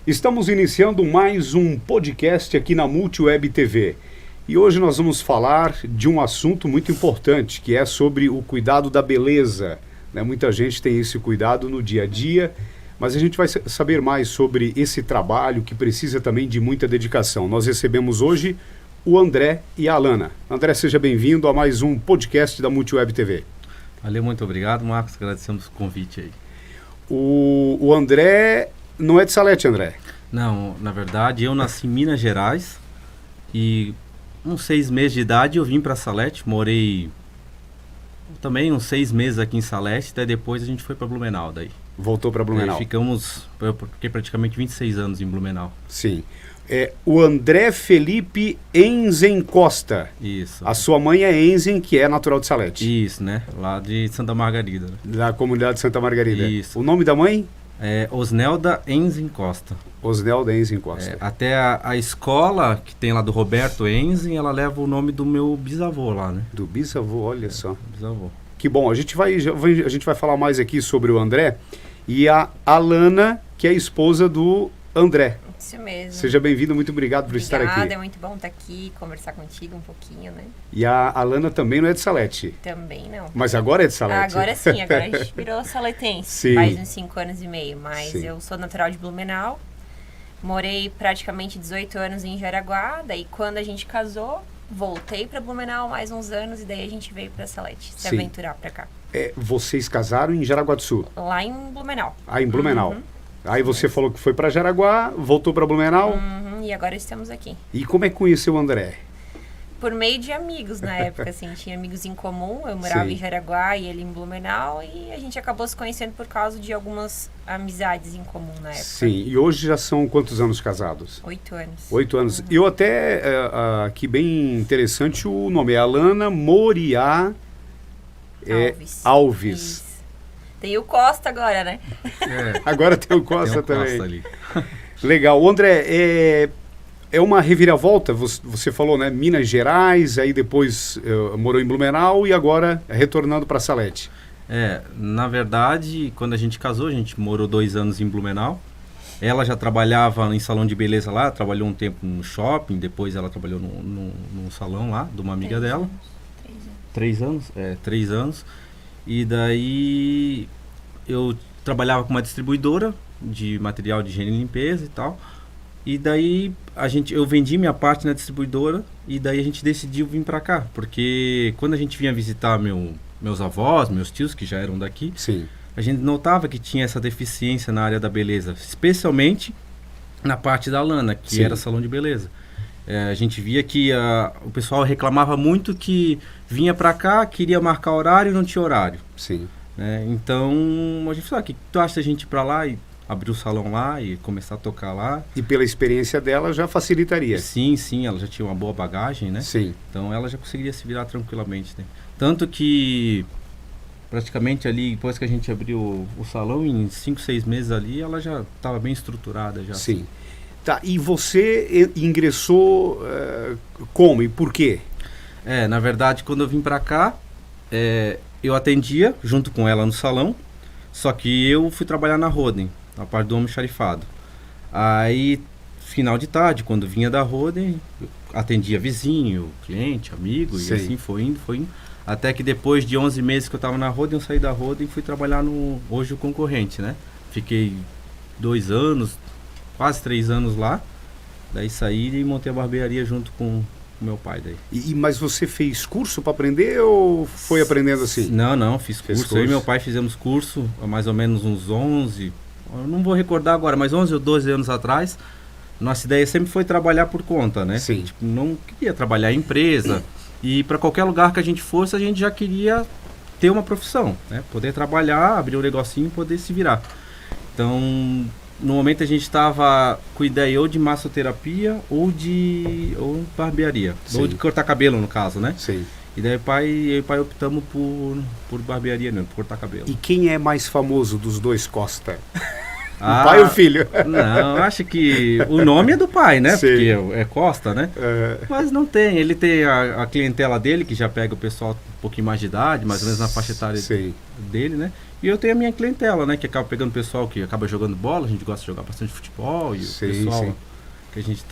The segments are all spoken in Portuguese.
Estamos iniciando mais um podcast aqui na Multiweb TV. E hoje nós vamos falar de um assunto muito importante, que é sobre o cuidado da beleza. Muita gente tem esse cuidado no dia a dia, mas a gente vai saber mais sobre esse trabalho que precisa também de muita dedicação. Nós recebemos hoje o André e a Alana. André, seja bem-vindo a mais um podcast da Multiweb TV. Valeu, muito obrigado, Marcos. Agradecemos o convite aí. O André não é de Salete, André? Não, na verdade, eu nasci em Minas Gerais e uns 6 meses de idade eu vim para Salete, morei também uns 6 meses aqui em Salete, daí depois a gente foi para Blumenau daí. Voltou para Blumenau. Eu fiquei praticamente 26 anos em Blumenau. Sim. O André Felipe Enzen Costa. Isso. A sua mãe é Enzen, que é natural de Salete. Isso, né? Lá de Santa Margarida. Né? Da comunidade de Santa Margarida. Isso. O nome da mãe? É Osnelda Enzen Costa. Osnelda Enzen Costa. Até a escola que tem lá do Roberto Enzen, ela leva o nome do meu bisavô lá, né? Do bisavô, olha só. Bisavô. Que bom, a gente vai falar mais aqui sobre o André e a Alana, que é a esposa do André. Isso mesmo. Seja bem-vindo, muito obrigado por estar aqui. É muito bom estar aqui, conversar contigo um pouquinho, né? E a Alana também não é de Salete? Também não. Mas agora é de Salete? Agora sim, agora a gente virou saletense. Sim. Faz uns 5 anos e meio, mas sim. Eu sou natural de Blumenau, morei praticamente 18 anos em Jaraguá, daí quando a gente casou, voltei para Blumenau mais uns anos e daí a gente veio para Salete, se aventurar para cá. Vocês casaram em Jaraguá do Sul? Lá em Blumenau. Ah, em Blumenau. Uhum. Aí você falou que foi para Jaraguá, voltou para Blumenau. Uhum, e agora estamos aqui. E como é que conheceu o André? Por meio de amigos na época, assim, tinha amigos em comum, eu morava em Jaraguá e ele em Blumenau, e a gente acabou se conhecendo por causa de algumas amizades em comum na época. Sim, e hoje já são quantos anos casados? 8 anos. 8 anos. Uhum. Eu até, aqui bem interessante o nome, é Alana Moriá Alves. Isso. Tem o Costa agora, né? Agora tem o Costa tem também. Costa ali. Legal. O André, é uma reviravolta, você falou, né? Minas Gerais, aí depois morou em Blumenau e agora retornando para Salete. Na verdade, quando a gente casou, a gente morou 2 anos em Blumenau. Ela já trabalhava em salão de beleza lá, trabalhou um tempo no shopping, depois ela trabalhou num salão lá, de uma amiga dela. 3 anos? 3 anos. E daí eu trabalhava com uma distribuidora de material de higiene e limpeza e tal. E daí eu vendi minha parte na distribuidora e daí a gente decidiu vir para cá. Porque quando a gente vinha visitar meus avós, meus tios que já eram daqui, sim, a gente notava que tinha essa deficiência na área da beleza. Especialmente na parte da Alana, que sim, era salão de beleza. A gente via que o pessoal reclamava muito que vinha para cá, queria marcar horário e não tinha horário. Sim. Então a gente falou, o que tu acha da gente ir para lá e abrir o salão lá e começar a tocar lá? E pela experiência dela já facilitaria. Sim, ela já tinha uma boa bagagem, né? Sim. Então ela já conseguiria se virar tranquilamente, né? Tanto que praticamente ali, depois que a gente abriu o salão, em 5, 6 meses ali, ela já estava bem estruturada já. Sim. Tá, e você ingressou como e por quê? Na verdade, quando eu vim para cá, eu atendia junto com ela no salão, só que eu fui trabalhar na Roden, na parte do almoxarifado. Aí, final de tarde, quando vinha da Roden, eu atendia vizinho, cliente, amigo, sim, e assim foi indo. Até que depois de 11 meses que eu estava na Roden, eu saí da Roden e fui trabalhar hoje o concorrente, né? Fiquei 2 anos, quase 3 anos lá, daí saí e montei a barbearia junto com o meu pai daí. Mas você fez curso para aprender ou foi aprendendo assim? Não, fiz curso. Eu e meu pai fizemos curso há mais ou menos uns 11, eu não vou recordar agora, mas 11 ou 12 anos atrás. Nossa ideia sempre foi trabalhar por conta, né? Sim. Não queria trabalhar em empresa e para qualquer lugar que a gente fosse, a gente já queria ter uma profissão, né? Poder trabalhar, abrir um negocinho e poder se virar. Então, no momento a gente estava com ideia ou de massoterapia ou barbearia. Sim. Ou de cortar cabelo, no caso, né? Sim. E daí eu e o pai optamos por barbearia, né? Por cortar cabelo. E quem é mais famoso dos dois Costa? O Ah, pai ou o filho? Não, acho que o nome é do pai, né? Sim. Porque é Costa, né? Mas não tem. Ele tem a clientela dele, que já pega o pessoal um pouquinho mais de idade, mais ou menos na faixa etária Sim. dele, né? E eu tenho a minha clientela, né? Que acaba pegando o pessoal que acaba jogando bola, a gente gosta de jogar bastante futebol. E Sim, o pessoal sim. que a gente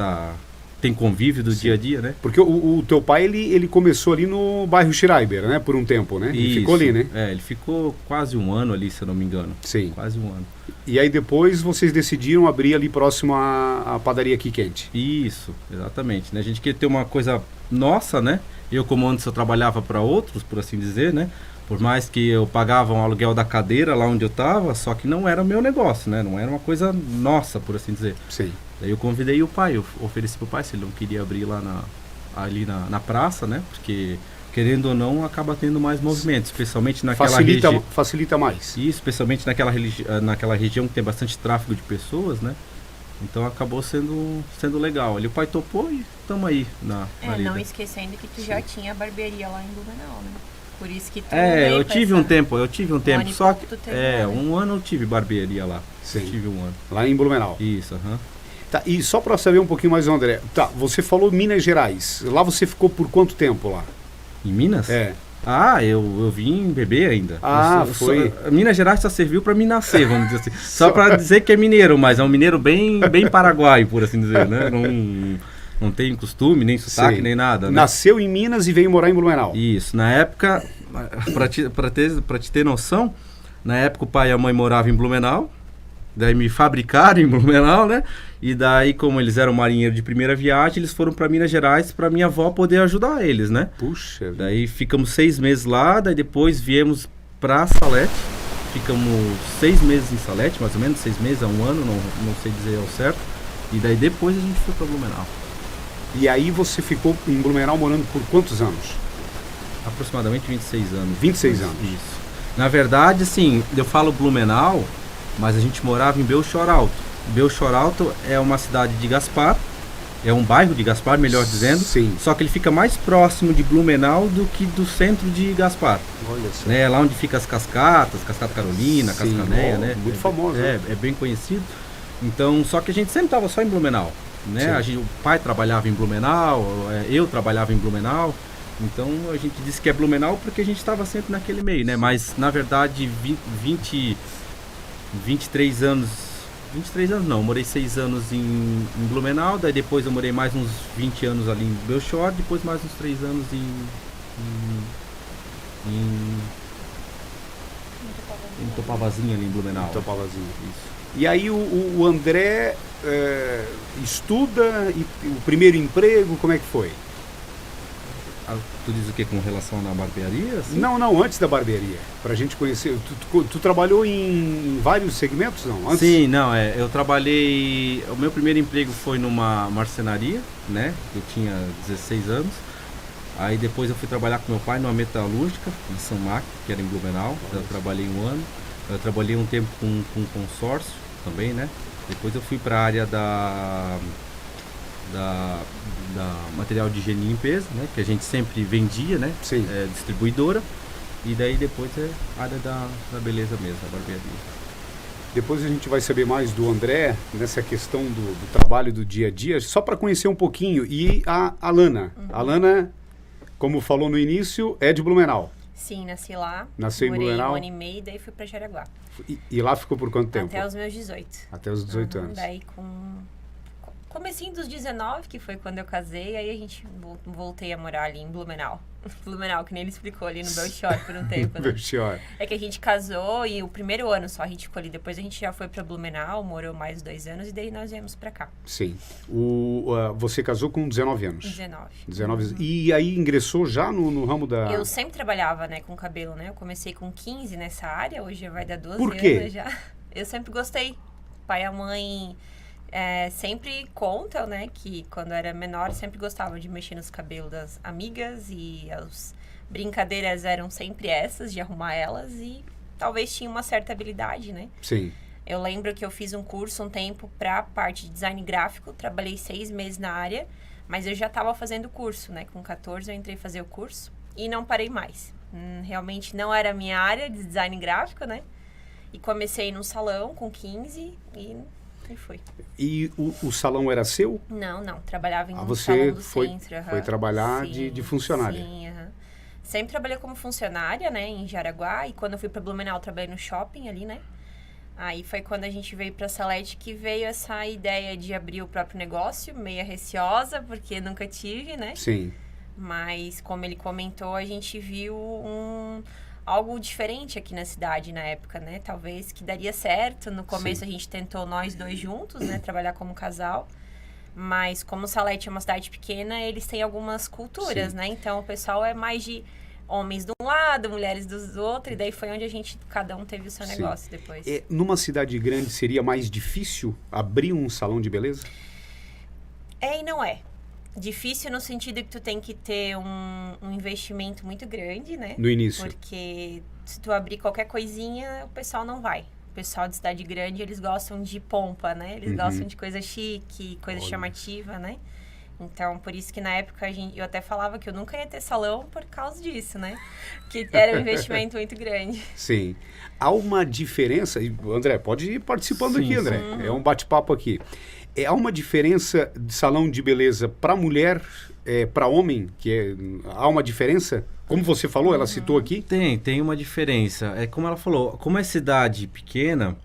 tem convívio do dia a dia, né? Porque o teu pai, ele começou ali no bairro Schreiber, né? Por um tempo, né? Ele ficou ali, né? Ele ficou quase um ano ali, se eu não me engano. Sim. Quase um ano. E aí depois vocês decidiram abrir ali próximo à padaria Aqui Quente. Isso, exatamente. Né? A gente queria ter uma coisa nossa, né? Eu, como antes eu trabalhava para outros, por assim dizer, né? Por mais que eu pagava um aluguel da cadeira lá onde eu estava, só que não era o meu negócio, né? Não era uma coisa nossa, por assim dizer. Sim. Daí eu convidei o pai, eu ofereci pro pai se ele não queria abrir lá ali na praça, né? Porque, querendo ou não, acaba tendo mais movimento, especialmente naquela região. Facilita mais. Isso, especialmente naquela região que tem bastante tráfego de pessoas, né? Então acabou sendo legal. Ali o pai topou e estamos aí na lida. Não esquecendo que tu já tinha a barbearia lá em Blumenau, né? Por isso que tu eu tive um tempo, ano e só pouco que tu teve lá, né? um ano eu tive barbearia lá. Sim. Eu tive um ano. Lá em Blumenau. Isso, aham. Tá, e só para saber um pouquinho mais, André. Tá, você falou Minas Gerais. Lá você ficou por quanto tempo lá? Em Minas? É. Ah, eu vim beber ainda. Foi. Minas Gerais só serviu para mim nascer, vamos dizer assim. Só para dizer que é mineiro, mas é um mineiro bem paraguaio, por assim dizer, né? Não tem costume, nem sotaque, Sim. nem nada, né? Nasceu em Minas e veio morar em Blumenau. Isso, na época, pra te ter noção, na época o pai e a mãe moravam em Blumenau, daí me fabricaram em Blumenau, né? E daí, como eles eram marinheiros de primeira viagem, eles foram para Minas Gerais para minha avó poder ajudar eles, né? Puxa. Daí ficamos 6 meses lá, daí depois viemos para Salete, ficamos 6 meses em Salete, mais ou menos, 6 meses a um ano, não sei dizer ao certo. E daí depois a gente foi para Blumenau. E aí você ficou em Blumenau morando por quantos anos? Aproximadamente 26 anos. 26 anos. Isso. Na verdade, assim, eu falo Blumenau, mas a gente morava em Belchor Alto. Belchor Alto é uma cidade de Gaspar, é um bairro de Gaspar, melhor dizendo. Sim. Só que ele fica mais próximo de Blumenau do que do centro de Gaspar. Olha só. Né? Lá onde fica as cascatas, Cascata Carolina, Sim, Cascaneia, né? muito famoso. É bem conhecido. Então, só que a gente sempre estava só em Blumenau. Né? O pai trabalhava em Blumenau, eu trabalhava em Blumenau. Então a gente disse que é Blumenau porque a gente estava sempre naquele meio, né? Mas na verdade 23 anos não, eu morei 6 anos em Blumenau, daí depois eu morei mais uns 20 anos ali em Belchor, depois mais uns 3 anos em Topavazinha ali em Blumenau. Topavazinha. Isso. E aí o André estuda, e o primeiro emprego, como é que foi? Tu diz o que com relação à barbearia? Assim? Não, antes da barbearia, pra gente conhecer. Tu trabalhou em vários segmentos, não? Antes? Sim, não, eu trabalhei, o meu primeiro emprego foi numa marcenaria, né, eu tinha 16 anos, aí depois eu fui trabalhar com meu pai numa metalúrgica, em São Marcos, que era em Blumenau, eu trabalhei um ano, eu trabalhei um tempo com consórcio também, né, depois eu fui para a área da material de higiene e limpeza, né, que a gente sempre vendia, né, Sim. Distribuidora, e daí depois é a área da beleza mesmo, a barbearia. Depois a gente vai saber mais do André, nessa questão do trabalho do dia a dia, só para conhecer um pouquinho. E a Alana. A Alana, como falou no início, é de Blumenau. Sim, nasci lá. Nasceu em Blumenau. Morei um ano e meio, daí fui pra Jaraguá. E lá ficou por quanto tempo? Até os meus 18. Até os 18 anos. Daí comecinho dos 19, que foi quando eu casei, aí a gente voltei a morar ali em Blumenau. Blumenau, que nem ele explicou ali no Belchor por um tempo, né? Belchor. É que a gente casou e o primeiro ano só a gente ficou ali. Depois a gente já foi pra Blumenau, morou mais 2 anos e daí nós viemos pra cá. Sim. Você casou com 19 anos? 19. 19 anos. E aí ingressou já no ramo da... Eu sempre trabalhava, né, com cabelo, né? Eu comecei com 15 nessa área, hoje já vai dar 12 Por quê? anos já. Eu sempre gostei. Pai e a mãe... sempre contam, né, que quando era menor sempre gostava de mexer nos cabelos das amigas e as brincadeiras eram sempre essas, de arrumar elas e talvez tinha uma certa habilidade, né? Sim. Eu lembro que eu fiz um curso um tempo pra parte de design gráfico, trabalhei 6 meses na área, mas eu já estava fazendo o curso, né? Com 14 eu entrei fazer o curso e não parei mais. Realmente não era a minha área de design gráfico, né? E comecei num salão com 15 e foi. E o salão era seu? Não. Trabalhava em um você salão do foi, centro. foi trabalhar de funcionária? Sim, Sempre trabalhei como funcionária, né, em Jaraguá. E quando eu fui para Blumenau, trabalhei no shopping ali, né? Aí foi quando a gente veio pra Salete que veio essa ideia de abrir o próprio negócio, meio receosa, porque nunca tive, né? Sim. Mas, como ele comentou, a gente viu algo diferente aqui na cidade na época, né? Talvez que daria certo. No começo a gente tentou nós dois juntos, né? Trabalhar como casal. Mas como Salete é uma cidade pequena, eles têm algumas culturas, né? Então o pessoal é mais de homens de um lado, mulheres do outro. E daí foi onde cada um teve o seu negócio depois. Numa cidade grande seria mais difícil abrir um salão de beleza? É e não é. Difícil no sentido que tu tem que ter um investimento muito grande, né? No início. Porque se tu abrir qualquer coisinha, o pessoal não vai. O pessoal de cidade grande, eles gostam de pompa, né? Eles gostam de coisa chique, coisa chamativa, né? Então, por isso que na época eu até falava que eu nunca ia ter salão por causa disso, né? Que era um investimento muito grande. Sim. Há uma diferença... André, pode ir participando aqui, André. É um bate-papo aqui. Há uma diferença de salão de beleza para mulher, para homem? Há uma diferença? Como você falou, ela citou aqui? Tem uma diferença. É como ela falou, como é cidade pequena,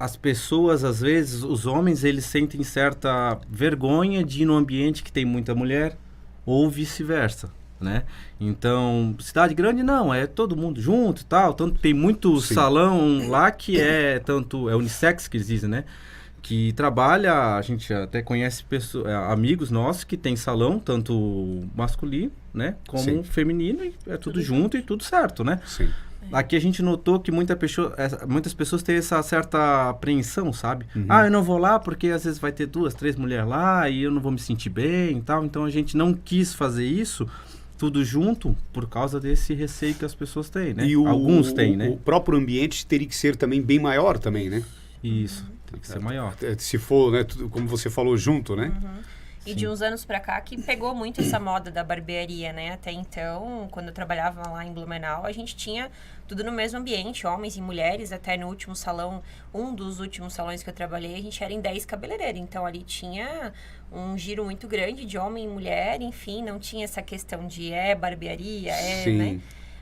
as pessoas, às vezes, os homens, eles sentem certa vergonha de ir num ambiente que tem muita mulher, ou vice-versa, né? Então, cidade grande não, é todo mundo junto e tal, tanto tem muito salão lá que é unissex, que eles dizem, né? Que trabalha, a gente até conhece amigos nossos que tem salão, tanto masculino, né, como feminino, e é tudo junto e tudo certo, né? Sim. Aqui a gente notou que muitas pessoas têm essa certa apreensão, sabe? Eu não vou lá porque às vezes vai ter 2, 3 mulheres lá e eu não vou me sentir bem e tal. Então a gente não quis fazer isso tudo junto por causa desse receio que as pessoas têm, né? E alguns têm, né? O próprio ambiente teria que ser também bem maior também, né? Isso, tem que ser maior. Se for, né, como você falou, junto, né? E de uns anos pra cá que pegou muito essa moda da barbearia, né? Até então, quando eu trabalhava lá em Blumenau, a gente tinha tudo no mesmo ambiente, homens e mulheres. Até no último salão, um dos últimos salões que eu trabalhei, a gente era em 10 cabeleireiros. Então, ali tinha um giro muito grande de homem e mulher. Enfim, não tinha essa questão de barbearia, né?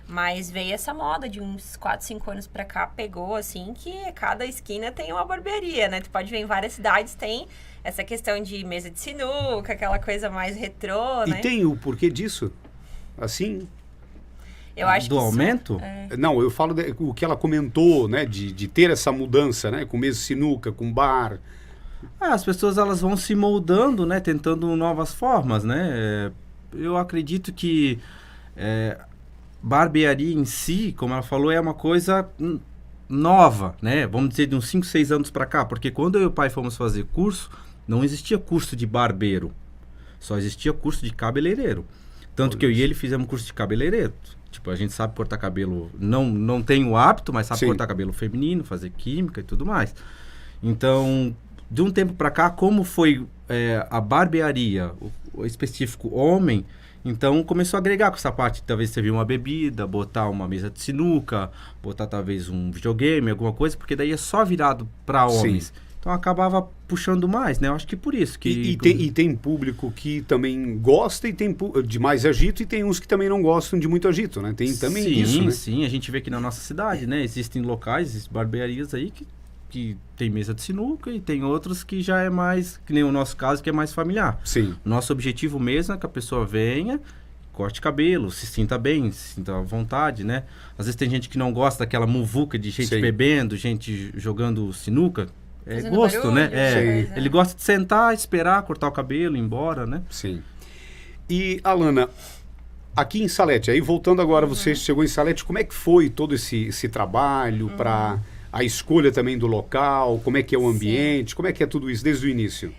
Mas veio essa moda de uns 4, 5 anos pra cá, pegou assim, que cada esquina tem uma barbearia, né? Tu pode ver em várias cidades, tem essa questão de mesa de sinuca, aquela coisa mais retrô, né? E tem o porquê disso? Assim? Eu acho do aumento? Não, eu falo o que ela comentou, né? De ter essa mudança, né? Com mesa de sinuca, com bar. As pessoas, elas vão se moldando, né? Tentando novas formas, né? Eu acredito que... barbearia em si, como ela falou, é uma coisa nova, né? Vamos dizer, de uns 5, 6 anos para cá. Porque quando eu e o pai fomos fazer curso, não existia curso de barbeiro. Só existia curso de cabeleireiro. Tanto que eu e ele fizemos curso de cabeleireiro. Tipo, a gente sabe cortar cabelo, não tem o hábito, mas sabe cortar cabelo feminino, fazer química e tudo mais. Então, de um tempo para cá, como foi a barbearia, o específico homem... Então, começou a agregar com essa parte. Talvez servir uma bebida, botar uma mesa de sinuca, botar talvez um videogame, alguma coisa, porque daí é só virado para homens. Então, acabava puxando mais, né? Eu acho que por isso que... E tem público que também gosta e tem de mais agito, e tem uns que também não gostam de muito agito, né? Tem também isso, né? Sim, a gente vê aqui na nossa cidade, né? Existem locais, barbearias aí que tem mesa de sinuca, e tem outros que já é mais, que nem o nosso caso, que é mais familiar. Sim. Nosso objetivo mesmo é que a pessoa venha, corte cabelo, se sinta bem, se sinta à vontade, né? Às vezes tem gente que não gosta daquela muvuca de gente bebendo, gente jogando sinuca. É fazendo gosto, barulho, né? Ele gosta de sentar, esperar, cortar o cabelo, ir embora, né? Sim. E, Alana, aqui em Salete, aí voltando agora, você chegou em Salete, como é que foi todo esse trabalho para... A escolha também do local, como é que é o ambiente, como é que é tudo isso desde o início?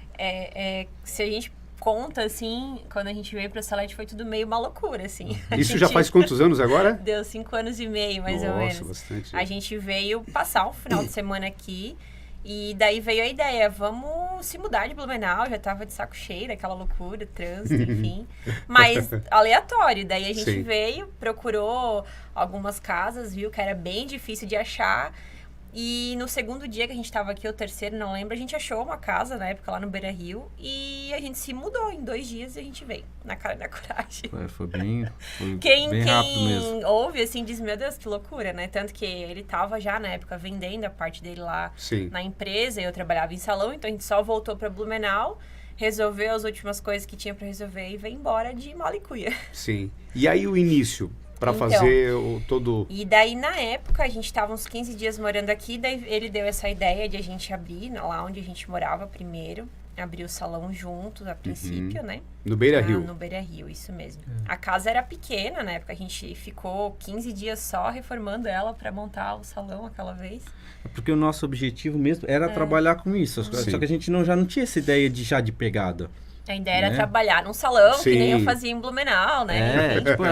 Se a gente conta, assim, quando a gente veio para Salete foi tudo meio uma loucura, assim. Isso já faz quantos anos agora? Deu 5 anos e meio, mais ou menos. Nossa, bastante. A gente veio passar o final de semana aqui e daí veio a ideia, vamos se mudar de Blumenau, já tava de saco cheio daquela loucura, trânsito, enfim. Mas aleatório, daí a gente veio, procurou algumas casas, viu que era bem difícil de achar. E no segundo dia que a gente tava aqui, ou terceiro, não lembro, a gente achou uma casa, na época, lá no Beira-Rio. E a gente se mudou em 2 dias e a gente veio, na cara e na coragem. Foi bem Quem rápido mesmo. ouve, assim, diz, meu Deus, que loucura, né? Tanto que ele tava já, na época, vendendo a parte dele lá Sim. na empresa. Eu trabalhava em salão, então a gente só voltou pra Blumenau, resolveu as últimas coisas que tinha pra resolver e veio embora de mala-e-cuia. Sim. E aí o início, para Então, fazer o todo... E daí, na época, a gente tava uns 15 dias morando aqui, daí ele deu essa ideia de a gente abrir, lá onde a gente morava primeiro, abrir o salão juntos, a princípio, né? No Beira-Rio. No Beira-Rio, isso mesmo. A casa era pequena, na época a gente ficou 15 dias só reformando ela para montar o salão aquela vez. Porque o nosso objetivo mesmo era trabalhar com isso. Sim. Só que a gente já não tinha essa ideia de pegada. A ideia era Né? trabalhar num salão, Sim. que nem eu fazia em Blumenau, né? Tipo,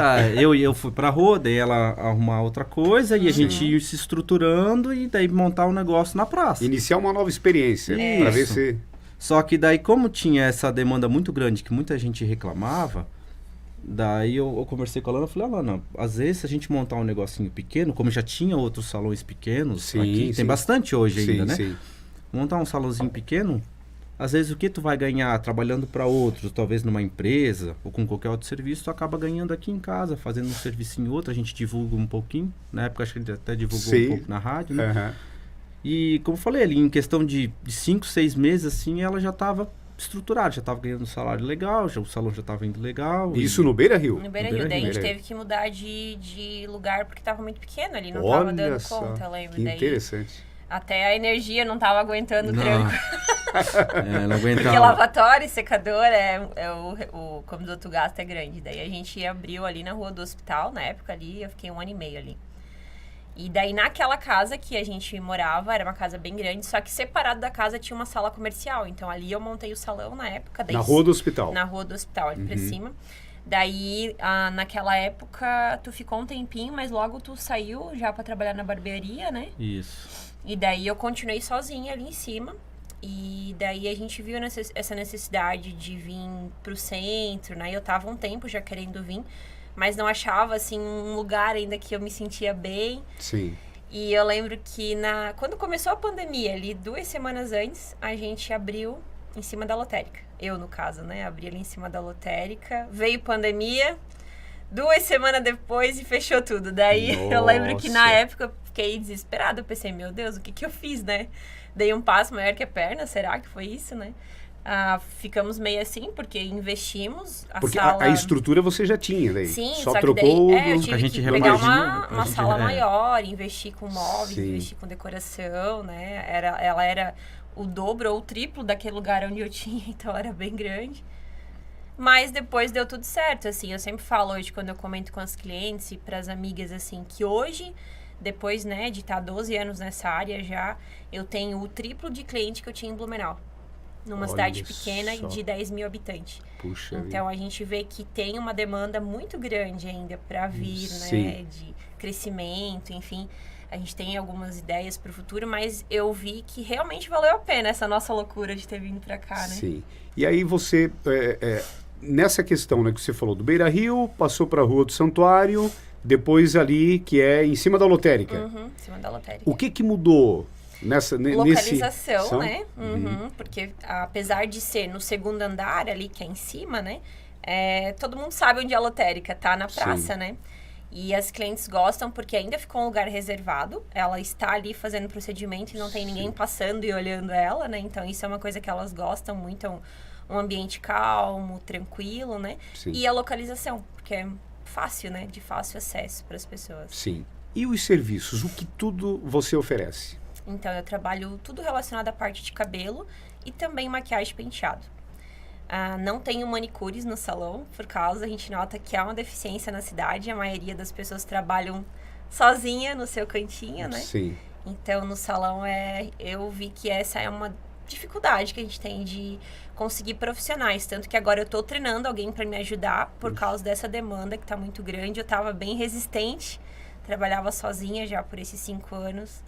eu fui pra rua, daí ela arrumar outra coisa e a gente ia se estruturando e daí montar um negócio na praça. Iniciar uma nova experiência, para ver Isso. se... Só que daí, como tinha essa demanda muito grande, que muita gente reclamava, daí eu conversei com a Lana e falei, Lana, às vezes se a gente montar um negocinho pequeno, como já tinha outros salões pequenos Sim, aqui, sim. tem bastante hoje ainda, né? Sim. Montar um salãozinho pequeno, às vezes o que tu vai ganhar trabalhando para outros, talvez numa empresa ou com qualquer outro serviço, tu acaba ganhando aqui em casa, fazendo um servicinho outro, a gente divulga um pouquinho, na época acho que a gente até divulgou Sim. um pouco na rádio, né? Aham. E como eu falei ali, em questão de 5, 6 meses, assim, ela já estava estruturada, já estava ganhando um salário legal, o salão já estava indo legal. Isso no Beira-Rio? No Beira-Rio. Daí a gente Beira-Rio. teve que mudar de lugar porque tava muito pequeno ali, não Olha tava dando só, conta, eu lembro. que Daí interessante. até a energia não tava aguentando o Não. tranco. Não Porque aguentava. lavatório e secador como o outro gasto é grande. Daí a gente abriu ali na rua do hospital, na época ali, eu fiquei 1 ano e meio ali. E daí naquela casa que a gente morava, era uma casa bem grande, só que separado da casa tinha uma sala comercial. Então ali eu montei o salão na época. Daí, Na rua do hospital. Na rua do hospital, ali pra cima. Daí, naquela época, tu ficou um tempinho, mas logo tu saiu já pra trabalhar na barbearia, né? Isso. E daí eu continuei sozinha ali em cima. E daí a gente viu essa necessidade de vir pro centro, né? Eu tava um tempo já querendo vir, mas não achava, assim, um lugar ainda que eu me sentia bem. Sim. E eu lembro que quando começou a pandemia, ali 2 semanas antes, a gente abriu em cima da lotérica. Eu, no caso, né? Abri ali em cima da lotérica. Veio pandemia, 2 semanas depois e fechou tudo. Daí eu lembro que na Nossa. época eu fiquei desesperada. Eu pensei, meu Deus, o que eu fiz, né? Dei um passo maior que a perna, será que foi isso, né? Ficamos meio assim, porque investimos. Porque sala... a estrutura você já tinha daí. Sim, só que trocou... daí, eu a tive gente que pegar reimagina, uma a gente- sala maior, investir com móveis, Sim. investir com decoração, né? Ela era o dobro ou o triplo daquele lugar onde eu tinha, então era bem grande. Mas depois deu tudo certo, assim. Eu sempre falo hoje, quando eu comento com as clientes e pras amigas, assim, que hoje, depois, né, de estar 12 anos nessa área já, eu tenho o triplo de cliente que eu tinha em Blumenau. Numa Olha cidade pequena só. de 10 mil habitantes. Puxa Então, a gente vê que tem uma demanda muito grande ainda para vir, Sim. né? De crescimento, enfim. A gente tem algumas ideias para o futuro, mas eu vi que realmente valeu a pena essa nossa loucura de ter vindo para cá, né? Sim. E aí você, nessa questão, né, que você falou do Beira-Rio, passou para a Rua do Santuário, depois ali, que é em cima da lotérica. Uhum, em cima da lotérica. O que mudou nesse... Localização, né? Uhum, porque apesar de ser no segundo andar ali, que é em cima, né? Todo mundo sabe onde é a lotérica, tá na praça, Sim. né? E as clientes gostam porque ainda ficou um lugar reservado. Ela está ali fazendo procedimento e não tem ninguém passando e olhando ela, né? Então isso é uma coisa que elas gostam muito, um ambiente calmo, tranquilo, né? Sim. E a localização, porque é fácil, né? De fácil acesso para as pessoas. Sim. E os serviços? O que tudo você oferece? Então, eu trabalho tudo relacionado à parte de cabelo e também maquiagem e penteado. Não tenho manicures no salão, por causa a gente nota que há uma deficiência na cidade. A maioria das pessoas trabalham sozinha no seu cantinho, né? Sim. Então, no salão, eu vi que essa é uma dificuldade que a gente tem de conseguir profissionais. Tanto que agora eu tô treinando alguém para me ajudar por causa dessa demanda que tá muito grande. Eu tava bem resistente, trabalhava sozinha já por esses 5 anos.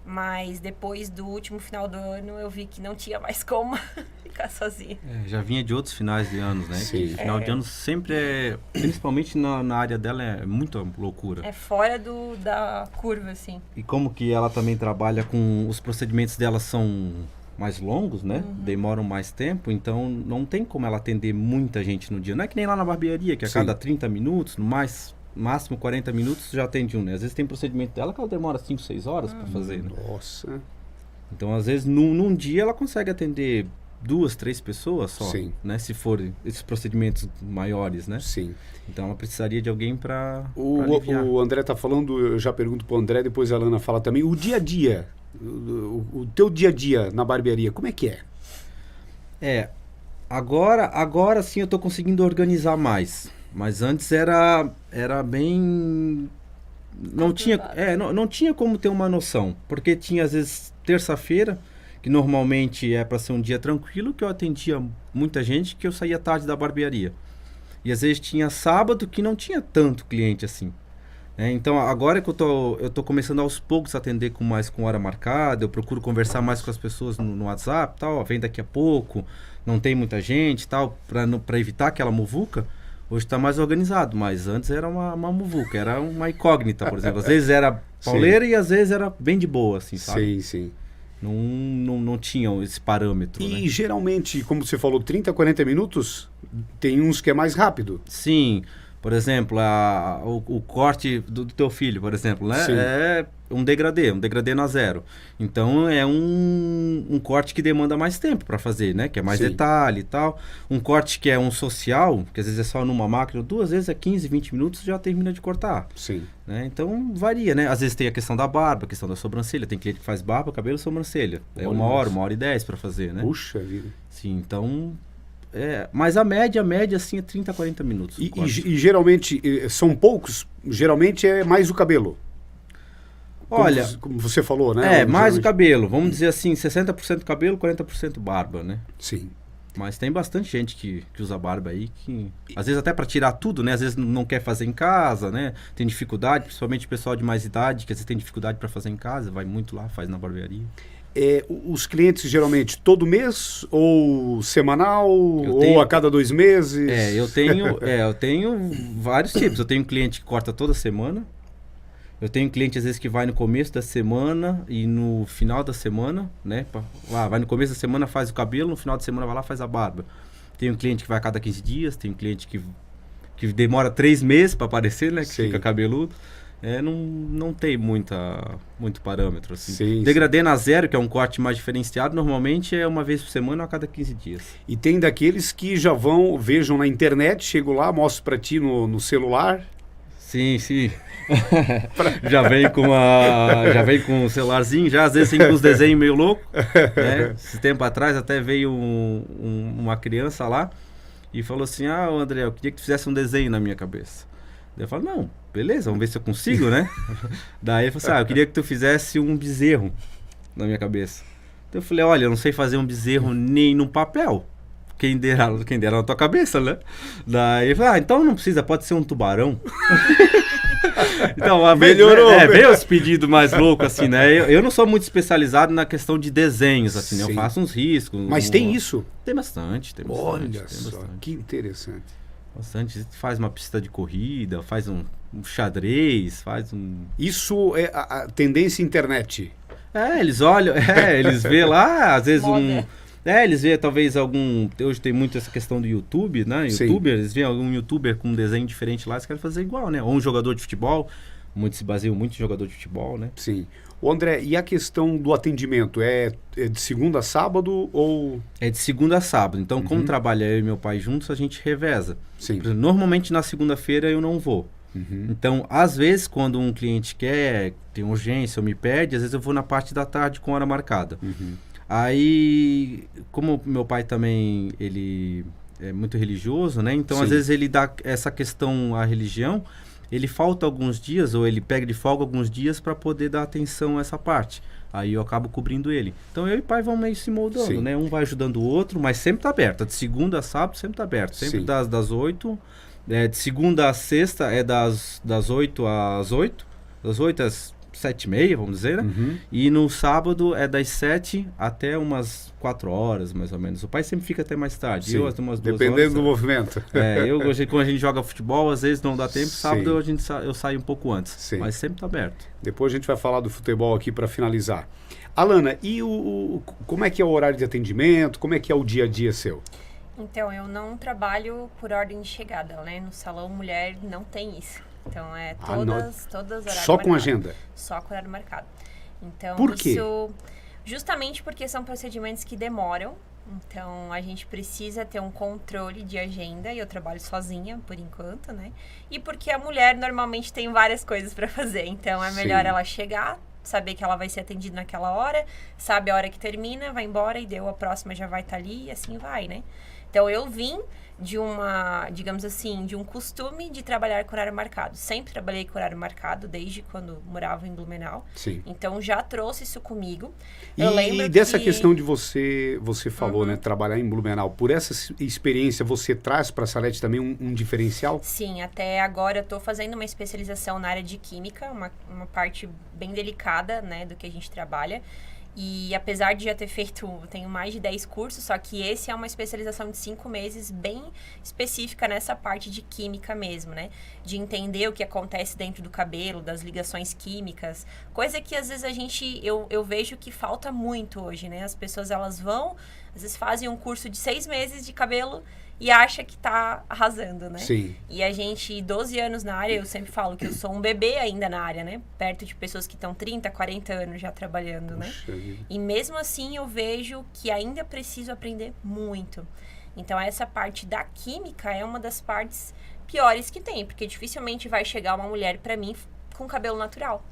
Mas depois do último final do ano, eu vi que não tinha mais como ficar sozinha. Já vinha de outros finais de anos, né? Sim. Que final de ano sempre é, principalmente na área dela, é muita loucura. É fora da curva, assim. E como que ela também trabalha com... Os procedimentos dela são mais longos, né? Demoram mais tempo, então não tem como ela atender muita gente no dia. Não é que nem lá na barbearia, que a Sim. cada 30 minutos, no máximo 40 minutos, já atende um, né? Às vezes tem procedimento dela que ela demora 5, 6 horas para fazer, né? Nossa. Então, às vezes, num dia ela consegue atender 2, 3 pessoas só, Sim. né? Se for esses procedimentos maiores, né? Sim. Então, ela precisaria de alguém para aliviar. O André tá falando, eu já pergunto pro André, depois a Lana fala também. O dia a dia, o teu dia a dia na barbearia, como é que é? Agora sim eu tô conseguindo organizar mais. Mas antes era bem... Não tinha como ter uma noção. Porque tinha, às vezes, terça-feira, que normalmente é para ser um dia tranquilo, que eu atendia muita gente, que eu saía tarde da barbearia. E às vezes tinha sábado que não tinha tanto cliente assim. Então agora que eu tô começando aos poucos a atender com hora marcada, eu procuro conversar mais com as pessoas no WhatsApp, tal, ó, vem daqui a pouco, não tem muita gente, tal, para evitar aquela muvuca. Hoje está mais organizado, mas antes era uma muvuca, era uma incógnita, por exemplo. Às vezes era pauleira e às vezes era bem de boa, assim, sabe? Sim. Não tinham esse parâmetro, E né? geralmente, como você falou, 30, 40 minutos, tem uns que é mais rápido. Sim, por exemplo, o corte do teu filho, por exemplo, né? Sim. É um degradê na zero. Então é um corte que demanda mais tempo para fazer, né? Que é mais Sim. detalhe e tal. Um corte que é um social, que às vezes é só numa máquina, 2 vezes é 15, 20 minutos já termina de cortar. Sim. Né? Então varia, né? Às vezes tem a questão da barba, a questão da sobrancelha. Tem cliente que faz barba, cabelo e sobrancelha. É Olha 1 hora e 10 para fazer, né? Puxa vida. Sim, então... mas a média assim é 30, 40 minutos. E geralmente, são poucos? Geralmente é mais o cabelo. Olha, como você falou, né? mais o Geralmente- cabelo. Vamos dizer assim, 60% cabelo, 40% barba, né? Sim. Mas tem bastante gente que usa barba aí, que às vezes até para tirar tudo, né? Às vezes não quer fazer em casa, né? Tem dificuldade, principalmente o pessoal de mais idade, que às vezes tem dificuldade para fazer em casa, vai muito lá, faz na barbearia. Os clientes geralmente todo mês ou semanal ou tenho- a cada 2 meses? Eu tenho vários tipos. Eu tenho cliente que corta toda semana. Eu tenho cliente, às vezes, que vai no começo da semana e no final da semana, né? Vai no começo da semana, faz o cabelo, no final da semana vai lá, faz a barba. Tenho cliente que vai a cada 15 dias, tenho cliente que demora 3 meses para aparecer, né? Que Sim. fica cabeludo. Não tem muito parâmetro, assim. Sim, Degradê na zero, que é um corte mais diferenciado, normalmente é uma vez por semana ou a cada 15 dias. E tem daqueles que já vejam na internet, chego lá, mostro para ti no celular. Sim. já vem com o celularzinho, já às vezes tem uns desenhos meio loucos, né? Esse tempo atrás até veio uma criança lá e falou assim: André, eu queria que tu fizesse um desenho na minha cabeça. Daí eu falo: não, beleza, vamos ver se eu consigo, né? Daí ele falou assim: eu queria que tu fizesse um bezerro na minha cabeça. Então eu falei: olha, eu não sei fazer um bezerro nem no papel. Quem dera na tua cabeça, né? Daí ele falou: então não precisa, pode ser um tubarão. Então, uma vez, Melhorou. Veio os pedidos mais loucos, assim, né? Eu não sou muito especializado na questão de desenhos, assim, né? Eu Sim. faço uns riscos. Mas tem isso? Tem bastante. Olha tem só, bastante. que interessante. Bastante. Faz uma pista de corrida, faz um xadrez, faz um... Isso é a tendência internet. Eles olham, eles vê lá, às vezes Moda. eles vê talvez algum... Hoje tem muito essa questão do YouTube, né? Sim. Eles veem algum youtuber com um desenho diferente lá, eles querem fazer igual, né? Ou um jogador de futebol, muito se baseiam muito em jogador de futebol, né? Sim. Ô André, e a questão do atendimento? É de segunda a sábado ou... É de segunda a sábado. Então, Uhum. como trabalha eu e meu pai juntos, a gente reveza. Sim. Por exemplo, normalmente na segunda-feira eu não vou. Uhum. Então, às vezes, quando um cliente quer, tem urgência ou me pede, às vezes eu vou na parte da tarde com hora marcada. Uhum. Aí, como meu pai também, ele é muito religioso, né? Então, Sim. às vezes ele dá essa questão à religião, ele falta alguns dias, ou ele pega de folga alguns dias para poder dar atenção a essa parte. Aí eu acabo cobrindo ele. Então, eu e o pai vão meio se moldando, Sim. né? Um vai ajudando o outro, mas sempre tá aberto. De segunda a sábado, sempre tá aberto. Sempre Sim. das 8. De segunda a sexta é das 8 às 8. Das 8 às 7h30, vamos dizer, né? Uhum. E no sábado é das 7 até umas 4 horas, mais ou menos. O pai sempre fica até mais tarde. Sim, Eu até umas 2 dependendo horas. do movimento. Quando a gente joga futebol, às vezes não dá tempo. Sim. Sábado eu saio um pouco antes. Sim. Mas sempre tá aberto. Depois a gente vai falar do futebol aqui para finalizar. Alana, e como é que é o horário de atendimento? Como é que é o dia a dia seu? Então, eu não trabalho por ordem de chegada, né? No salão mulher não tem isso. Então, é todas horário Só com marcado. agenda? Só com horário marcado. Então, Por quê? isso justamente porque são procedimentos que demoram. Então, a gente precisa ter um controle de agenda e eu trabalho sozinha, por enquanto, né? E porque a mulher normalmente tem várias coisas para fazer. Então, é melhor Sim. ela chegar, saber que ela vai ser atendida naquela hora, sabe a hora que termina, vai embora e deu a próxima já vai estar ali e assim vai, né? Então, eu vim de digamos assim, de um costume de trabalhar com horário marcado. Sempre trabalhei com horário marcado, desde quando morava em Blumenau. Sim. Então, já trouxe isso comigo. E dessa questão de você falou, né, trabalhar em Blumenau, por essa experiência você traz para a Salete também um diferencial? Sim, até agora eu estou fazendo uma especialização na área de química, uma parte bem delicada, né, do que a gente trabalha. E apesar de já ter feito, tenho mais de 10 cursos, só que esse é uma especialização de 5 meses bem específica nessa parte de química mesmo, né? De entender o que acontece dentro do cabelo, das ligações químicas, coisa que às vezes eu vejo que falta muito hoje, né? As pessoas, elas vão, às vezes fazem um curso de 6 meses de cabelo e acha que tá arrasando, né? Sim. E a gente, 12 anos na área, eu sempre falo que eu sou um bebê ainda na área, né? Perto de pessoas que estão 30, 40 anos já trabalhando, né? Puxa vida. E mesmo assim eu vejo que ainda preciso aprender muito. Então essa parte da química é uma das partes piores que tem, porque dificilmente vai chegar uma mulher pra mim com cabelo natural.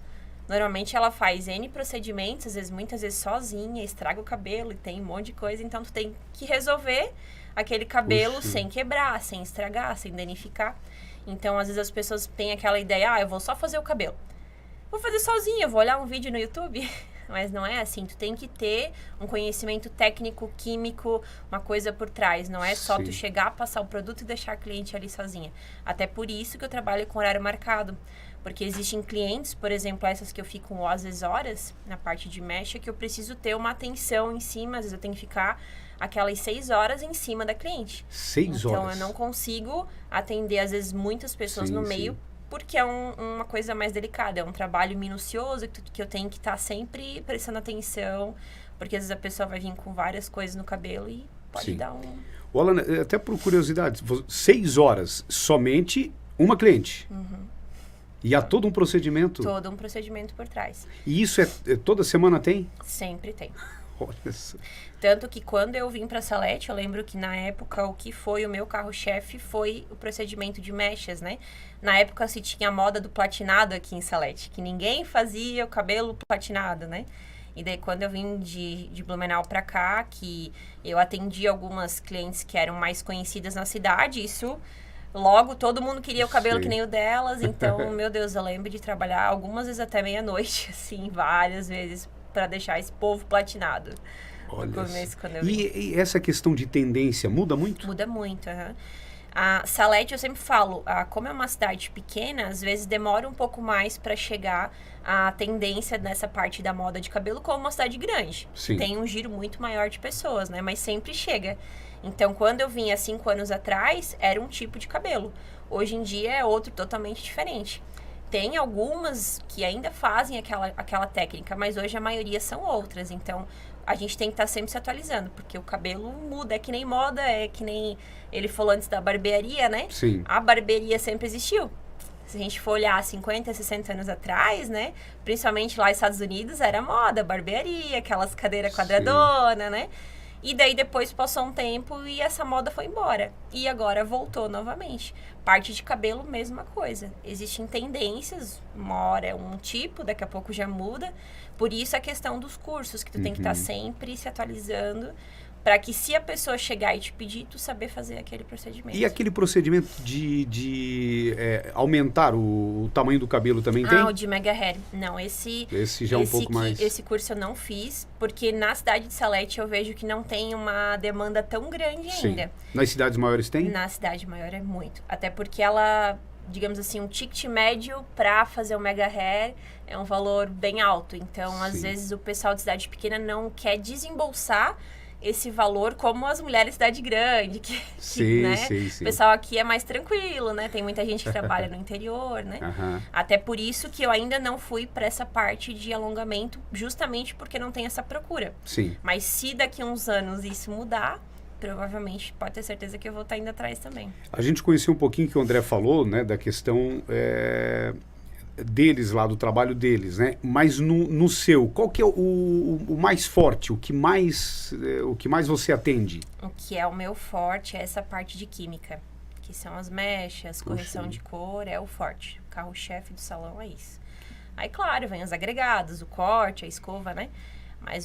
Normalmente ela faz N procedimentos, às vezes, muitas vezes sozinha, estraga o cabelo e tem um monte de coisa, então tu tem que resolver aquele cabelo Puxa. sem quebrar, sem estragar, sem danificar. Então, às vezes as pessoas têm aquela ideia, eu vou só fazer o cabelo. Vou fazer sozinha, vou olhar um vídeo no YouTube. Mas não é assim, tu tem que ter um conhecimento técnico, químico, uma coisa por trás. Não é só Sim. tu chegar, passar o produto e deixar a cliente ali sozinha. Até por isso que eu trabalho com horário marcado. Porque existem clientes, por exemplo, essas que eu fico às vezes horas, na parte de mecha, que eu preciso ter uma atenção em cima, às vezes eu tenho que ficar aquelas 6 horas em cima da cliente. 6 Então, horas? eu não consigo atender, às vezes, muitas pessoas Sim, no sim. meio, porque é uma coisa mais delicada. É um trabalho minucioso que eu tenho que estar sempre prestando atenção, porque às vezes a pessoa vai vir com várias coisas no cabelo e pode Sim. dar um... Ô, Alana, até por curiosidade, 6 horas, somente uma cliente. E há todo um procedimento. Todo um procedimento por trás. E isso toda semana tem? Sempre tem. Olha só. Tanto que quando eu vim pra Salete, eu lembro que na época o que foi o meu carro-chefe foi o procedimento de mechas, né? Na época se tinha a moda do platinado aqui em Salete, que ninguém fazia o cabelo platinado, né? E daí quando eu vim de Blumenau pra cá, que eu atendi algumas clientes que eram mais conhecidas na cidade, isso... Logo, todo mundo queria o cabelo Sim. que nem o delas, então, meu Deus, eu lembro de trabalhar algumas vezes até meia-noite, assim, várias vezes, pra deixar esse povo platinado. Olha No começo, quando eu vim. e essa questão de tendência muda muito? Muda muito, aham. A Salete, eu sempre falo, como é uma cidade pequena, às vezes demora um pouco mais para chegar a tendência nessa parte da moda de cabelo, como uma cidade grande. Sim. Tem um giro muito maior de pessoas, né? Mas sempre chega. Então, quando eu vim há 5 anos atrás, era um tipo de cabelo. Hoje em dia é outro totalmente diferente. Tem algumas que ainda fazem aquela técnica, mas hoje a maioria são outras. Então, a gente tem que estar sempre se atualizando, porque o cabelo muda, é que nem moda, é que nem ele falou antes da barbearia, né? Sim. A barbearia sempre existiu. Se a gente for olhar 50, 60 anos atrás, né? Principalmente lá nos Estados Unidos, era moda, barbearia, aquelas cadeiras quadradonas, né? E daí depois passou um tempo e essa moda foi embora. E agora voltou novamente. Parte de cabelo, mesma coisa. Existem tendências, uma hora é um tipo, daqui a pouco já muda. Por isso a questão dos cursos, que tu tem que estar sempre se atualizando, para que se a pessoa chegar e te pedir, tu saber fazer aquele procedimento. E aquele procedimento de aumentar o tamanho do cabelo também tem? O de mega hair. Não, esse já é um pouco mais... Esse curso eu não fiz, porque na cidade de Salete eu vejo que não tem uma demanda tão grande Sim. ainda. Nas cidades maiores tem? Na cidade maior é muito. Até porque ela digamos assim, um ticket médio para fazer o mega hair é um valor bem alto. Então, às vezes, o pessoal de cidade pequena não quer desembolsar esse valor como as mulheres de cidade grande, Sim. O pessoal aqui é mais tranquilo, né? Tem muita gente que trabalha no interior, né? Até por isso que eu ainda não fui para essa parte de alongamento, justamente porque não tem essa procura. Sim. Mas se daqui a uns anos isso mudar, provavelmente pode ter certeza que eu vou estar indo atrás também. A gente conheceu um pouquinho que o André falou, né, da questão deles lá, do trabalho deles, né? Mas no seu, qual que é o mais forte, o que mais você atende? O que é o meu forte é essa parte de química, que são as mechas, correção de cor, é o forte. O carro-chefe do salão é isso. Aí, claro, vem os agregados, o corte, a escova, né?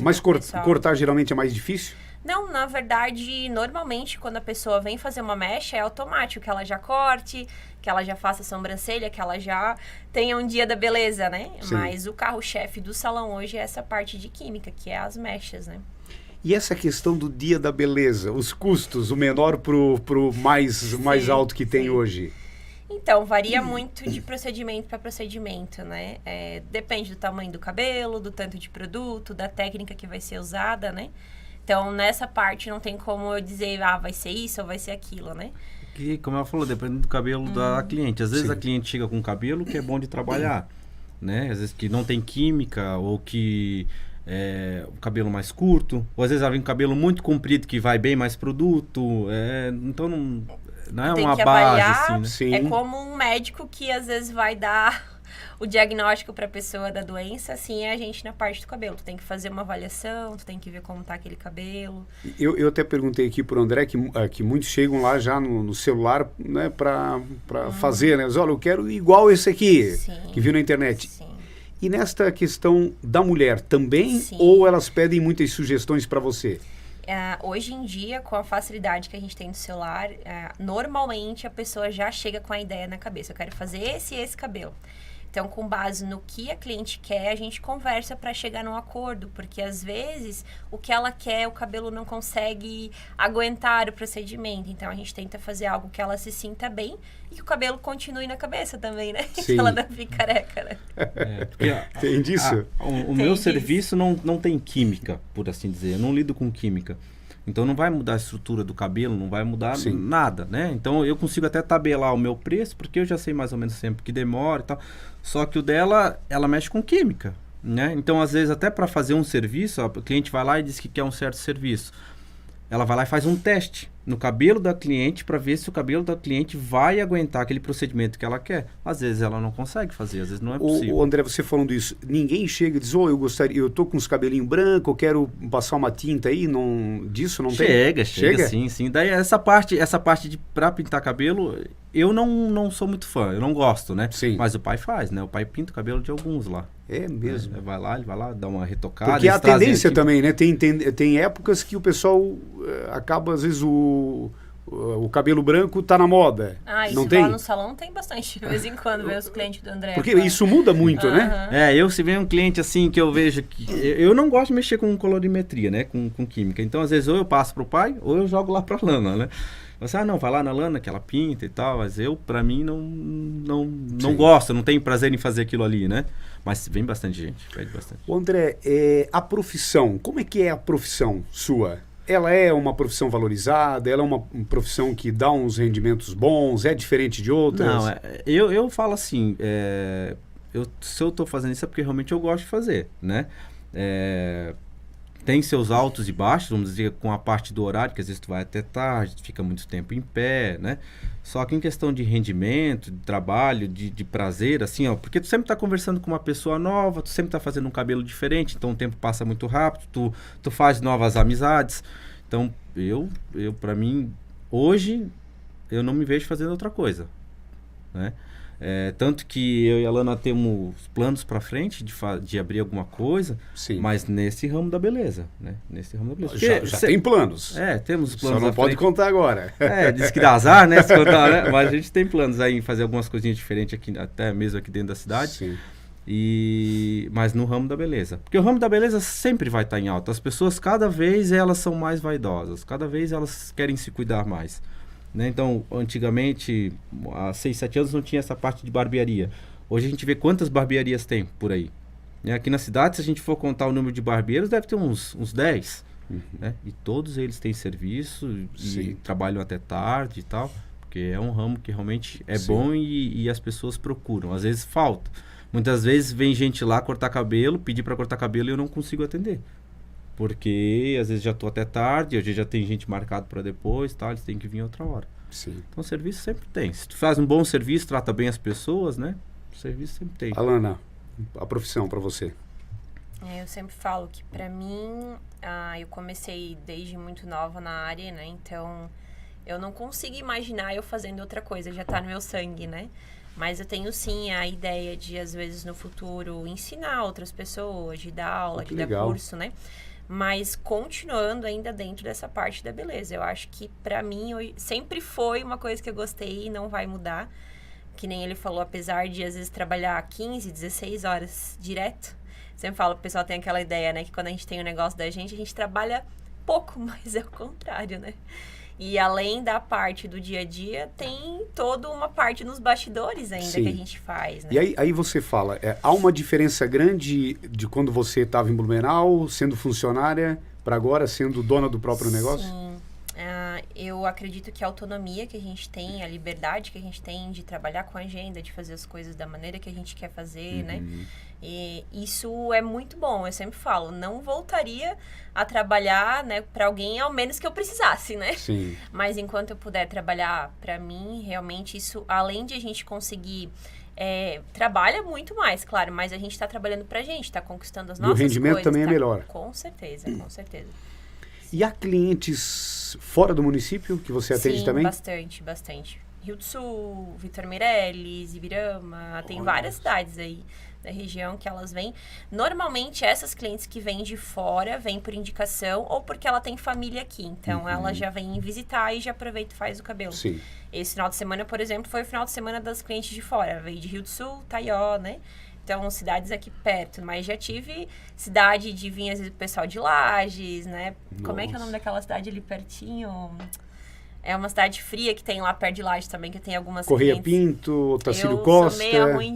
Mas cortar geralmente é mais difícil? Não, na verdade, normalmente quando a pessoa vem fazer uma mecha é automático, que ela já corte, que ela já faça a sobrancelha, que ela já tenha um dia da beleza, né? Sim. Mas o carro-chefe do salão hoje é essa parte de química, que é as mechas, né? E essa questão do dia da beleza, os custos, o menor pro mais alto que tem hoje? Então, varia muito de procedimento para procedimento, né? Depende do tamanho do cabelo, do tanto de produto, da técnica que vai ser usada, né? Então, nessa parte não tem como eu dizer, vai ser isso ou vai ser aquilo, né? Que, como ela falou, depende do cabelo da cliente. Às vezes a cliente chega com um cabelo que é bom de trabalhar, né? Às vezes que não tem química ou que o cabelo mais curto. Ou às vezes ela vem com cabelo muito comprido que vai bem mais produto. Então não é uma base assim, né? Sim. É como um médico que às vezes vai dar o diagnóstico para a pessoa da doença, assim é a gente na parte do cabelo. Tu tem que fazer uma avaliação, tu tem que ver como tá aquele cabelo. Eu até perguntei aqui pro André que muitos chegam lá já no celular, né, para fazer, né? Olha, eu quero igual esse aqui, que viu na internet. Sim. E nesta questão da mulher também, Sim. ou elas pedem muitas sugestões para você? Hoje em dia, com a facilidade que a gente tem no celular, normalmente a pessoa já chega com a ideia na cabeça. Eu quero fazer esse e esse cabelo. Então, com base no que a cliente quer, a gente conversa para chegar num acordo, porque às vezes o que ela quer, o cabelo não consegue aguentar o procedimento. Então, a gente tenta fazer algo que ela se sinta bem e que o cabelo continue na cabeça também, né? Sim. Que ela não fique careca, né? Tem disso? O meu serviço não tem química, por assim dizer. Eu não lido com química. Então não vai mudar a estrutura do cabelo, não vai mudar nada, né? Então eu consigo até tabelar o meu preço, porque eu já sei mais ou menos sempre que demora e tal. Só que o dela, ela mexe com química, né? Então às vezes até para fazer um serviço, o cliente vai lá e diz que quer um certo serviço. Ela vai lá e faz um teste no cabelo da cliente para ver se o cabelo da cliente vai aguentar aquele procedimento que ela quer. Às vezes ela não consegue fazer, às vezes não é possível. O André, você falando isso, ninguém chega e diz, eu tô com os cabelinhos brancos, eu quero passar uma tinta aí, disso não tem? Chega, sim. Daí essa parte para pintar cabelo, eu não sou muito fã, eu não gosto, né? Sim. Mas o pai faz, né? O pai pinta o cabelo de alguns lá. É mesmo. Ele vai lá, dá uma retocada. Porque a tendência também, né? Tem épocas que o pessoal acaba, às vezes, o cabelo branco tá na moda. Não tem? Lá no salão tem bastante, de vez em quando, vê os clientes do André. Porque isso muda muito, né? Se vem um cliente assim que eu vejo que... Eu não gosto de mexer com colorimetria, né? Com química. Então, às vezes, ou eu passo pro pai, ou eu jogo lá pra Lana, né? Você, vai lá na Lana, que ela pinta e tal, mas eu, pra mim, não gosto, não tenho prazer em fazer aquilo ali, né? Mas vem bastante gente, pede bastante. O André, a profissão, como é que é a profissão sua? Ela é uma profissão valorizada? Ela é uma profissão que dá uns rendimentos bons? É diferente de outras? Não, eu falo assim, se eu estou fazendo isso é porque realmente eu gosto de fazer, né? Tem seus altos e baixos, vamos dizer, com a parte do horário, que às vezes tu vai até tarde, fica muito tempo em pé, né? Só que em questão de rendimento, de trabalho, de prazer, assim, porque tu sempre tá conversando com uma pessoa nova, tu sempre tá fazendo um cabelo diferente, então o tempo passa muito rápido, tu faz novas amizades. Então, para mim, hoje, eu não me vejo fazendo outra coisa, né? Tanto que eu e a Lana temos planos para frente de abrir alguma coisa, mas nesse ramo da beleza, né? Nesse ramo da beleza. Já tem planos. Temos planos. Só não pode contar agora. Diz que dá azar, né? Se contar, né? Mas a gente tem planos aí em fazer algumas coisinhas diferentes aqui, até mesmo aqui dentro da cidade. Sim. Mas no ramo da beleza. Porque o ramo da beleza sempre vai estar em alta. As pessoas, cada vez, elas são mais vaidosas. Cada vez elas querem se cuidar mais. né? Então, antigamente, há 6, 7 anos não tinha essa parte de barbearia. Hoje a gente vê quantas barbearias tem por aí. Né? Aqui na cidade, se a gente for contar o número de barbeiros, deve ter uns 10. Né? E todos eles têm serviço e trabalham até tarde e tal. Porque é um ramo que realmente é bom e as pessoas procuram. Às vezes falta. Muitas vezes vem gente lá cortar cabelo, pedir para cortar cabelo e eu não consigo atender. Porque às vezes já estou até tarde, hoje já tem gente marcado para depois, tá? Eles têm que vir outra hora. Sim. Então o serviço sempre tem. Se tu faz um bom serviço, trata bem as pessoas, né? O serviço sempre tem. Alana, a profissão para você? Eu sempre falo que para mim, eu comecei desde muito nova na área, né? Então eu não consigo imaginar eu fazendo outra coisa, já tá no meu sangue, né? Mas eu tenho sim a ideia de, às vezes, no futuro, ensinar outras pessoas, de dar aula, de dar curso, né? Mas continuando ainda dentro dessa parte da beleza. Eu acho que, pra mim, sempre foi uma coisa que eu gostei e não vai mudar. Que nem ele falou, apesar de, às vezes, trabalhar 15, 16 horas direto. Sempre falo, o pessoal tem aquela ideia, né? Que quando a gente tem um negócio da gente, a gente trabalha pouco, mas é o contrário, né? E além da parte do dia a dia, tem toda uma parte nos bastidores ainda que a gente faz, né? E aí você fala, há uma diferença grande de quando você estava em Blumenau, sendo funcionária, para agora sendo dona do próprio negócio? Sim. Eu acredito que a autonomia que a gente tem, a liberdade que a gente tem de trabalhar com a agenda, de fazer as coisas da maneira que a gente quer fazer, né? E isso é muito bom. Eu sempre falo, não voltaria a trabalhar, né, para alguém, ao menos que eu precisasse, né? Sim. Mas enquanto eu puder trabalhar para mim, realmente isso, além de a gente conseguir... trabalha muito mais, claro, mas a gente está trabalhando pra gente, está conquistando as nossas coisas. E o rendimento também é melhor. Com certeza, com certeza. E há clientes fora do município que você atende também? Sim, bastante. Rio do Sul, Vitor Meirelles, Ibirama, tem várias cidades aí da região que elas vêm. Normalmente, essas clientes que vêm de fora, vêm por indicação ou porque ela tem família aqui. Então, ela já vem visitar e já aproveita e faz o cabelo. Sim. Esse final de semana, por exemplo, foi o final de semana das clientes de fora. Veio de Rio do Sul, Taió, né? Então, cidades aqui perto. Mas já tive cidade de vir, às vezes, o pessoal de Lages, né? Nossa. Como é que é o nome daquela cidade ali pertinho? É uma cidade fria que tem lá perto de Lages também, que tem algumas Correia clientes. Pinto, Otacílio Costa. Eu sou meio ruim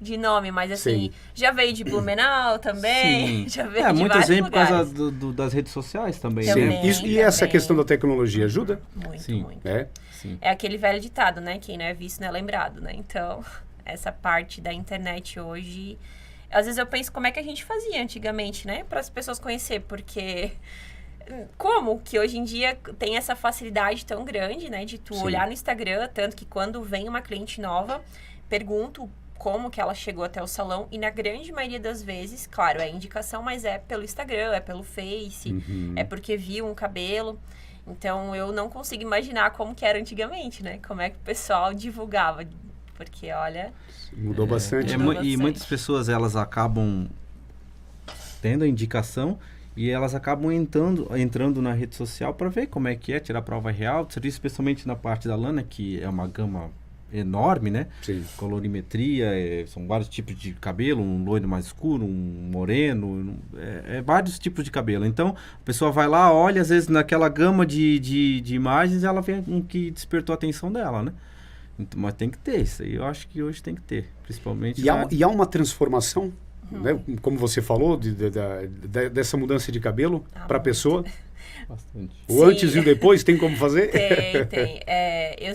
de nome, mas assim, já veio de Blumenau também, já veio de muitas vários vezes por lugares. causa das redes sociais também, Sim. né? E essa questão da tecnologia ajuda? Muito, Sim. muito. Sim. É aquele velho ditado, né? Quem não é visto não é lembrado, né? Então, essa parte da internet hoje... Às vezes eu penso como é que a gente fazia antigamente, né? Para as pessoas conhecer, porque... Como que hoje em dia tem essa facilidade tão grande, né? De tu olhar no Instagram, tanto que quando vem uma cliente nova, pergunto como que ela chegou até o salão. E na grande maioria das vezes, claro, é indicação, mas é pelo Instagram, é pelo Face, é porque viu um cabelo. Então, eu não consigo imaginar como que era antigamente, né? Como é que o pessoal divulgava. Porque, olha... Mudou bastante. E muitas pessoas, elas acabam tendo a indicação e elas acabam entrando na rede social para ver como é que é, tirar prova real, especialmente na parte da lana, que é uma gama enorme, né? Sim. Colorimetria, são vários tipos de cabelo, um loiro mais escuro, um moreno, vários tipos de cabelo. Então, a pessoa vai lá, olha, às vezes naquela gama de imagens, ela vê um que despertou a atenção dela, né? Então, mas tem que ter, isso aí eu acho que hoje tem que ter, principalmente... E há uma transformação, né? Como você falou, dessa mudança de cabelo para a pessoa? Bastante. O antes e o depois, tem como fazer? Tem.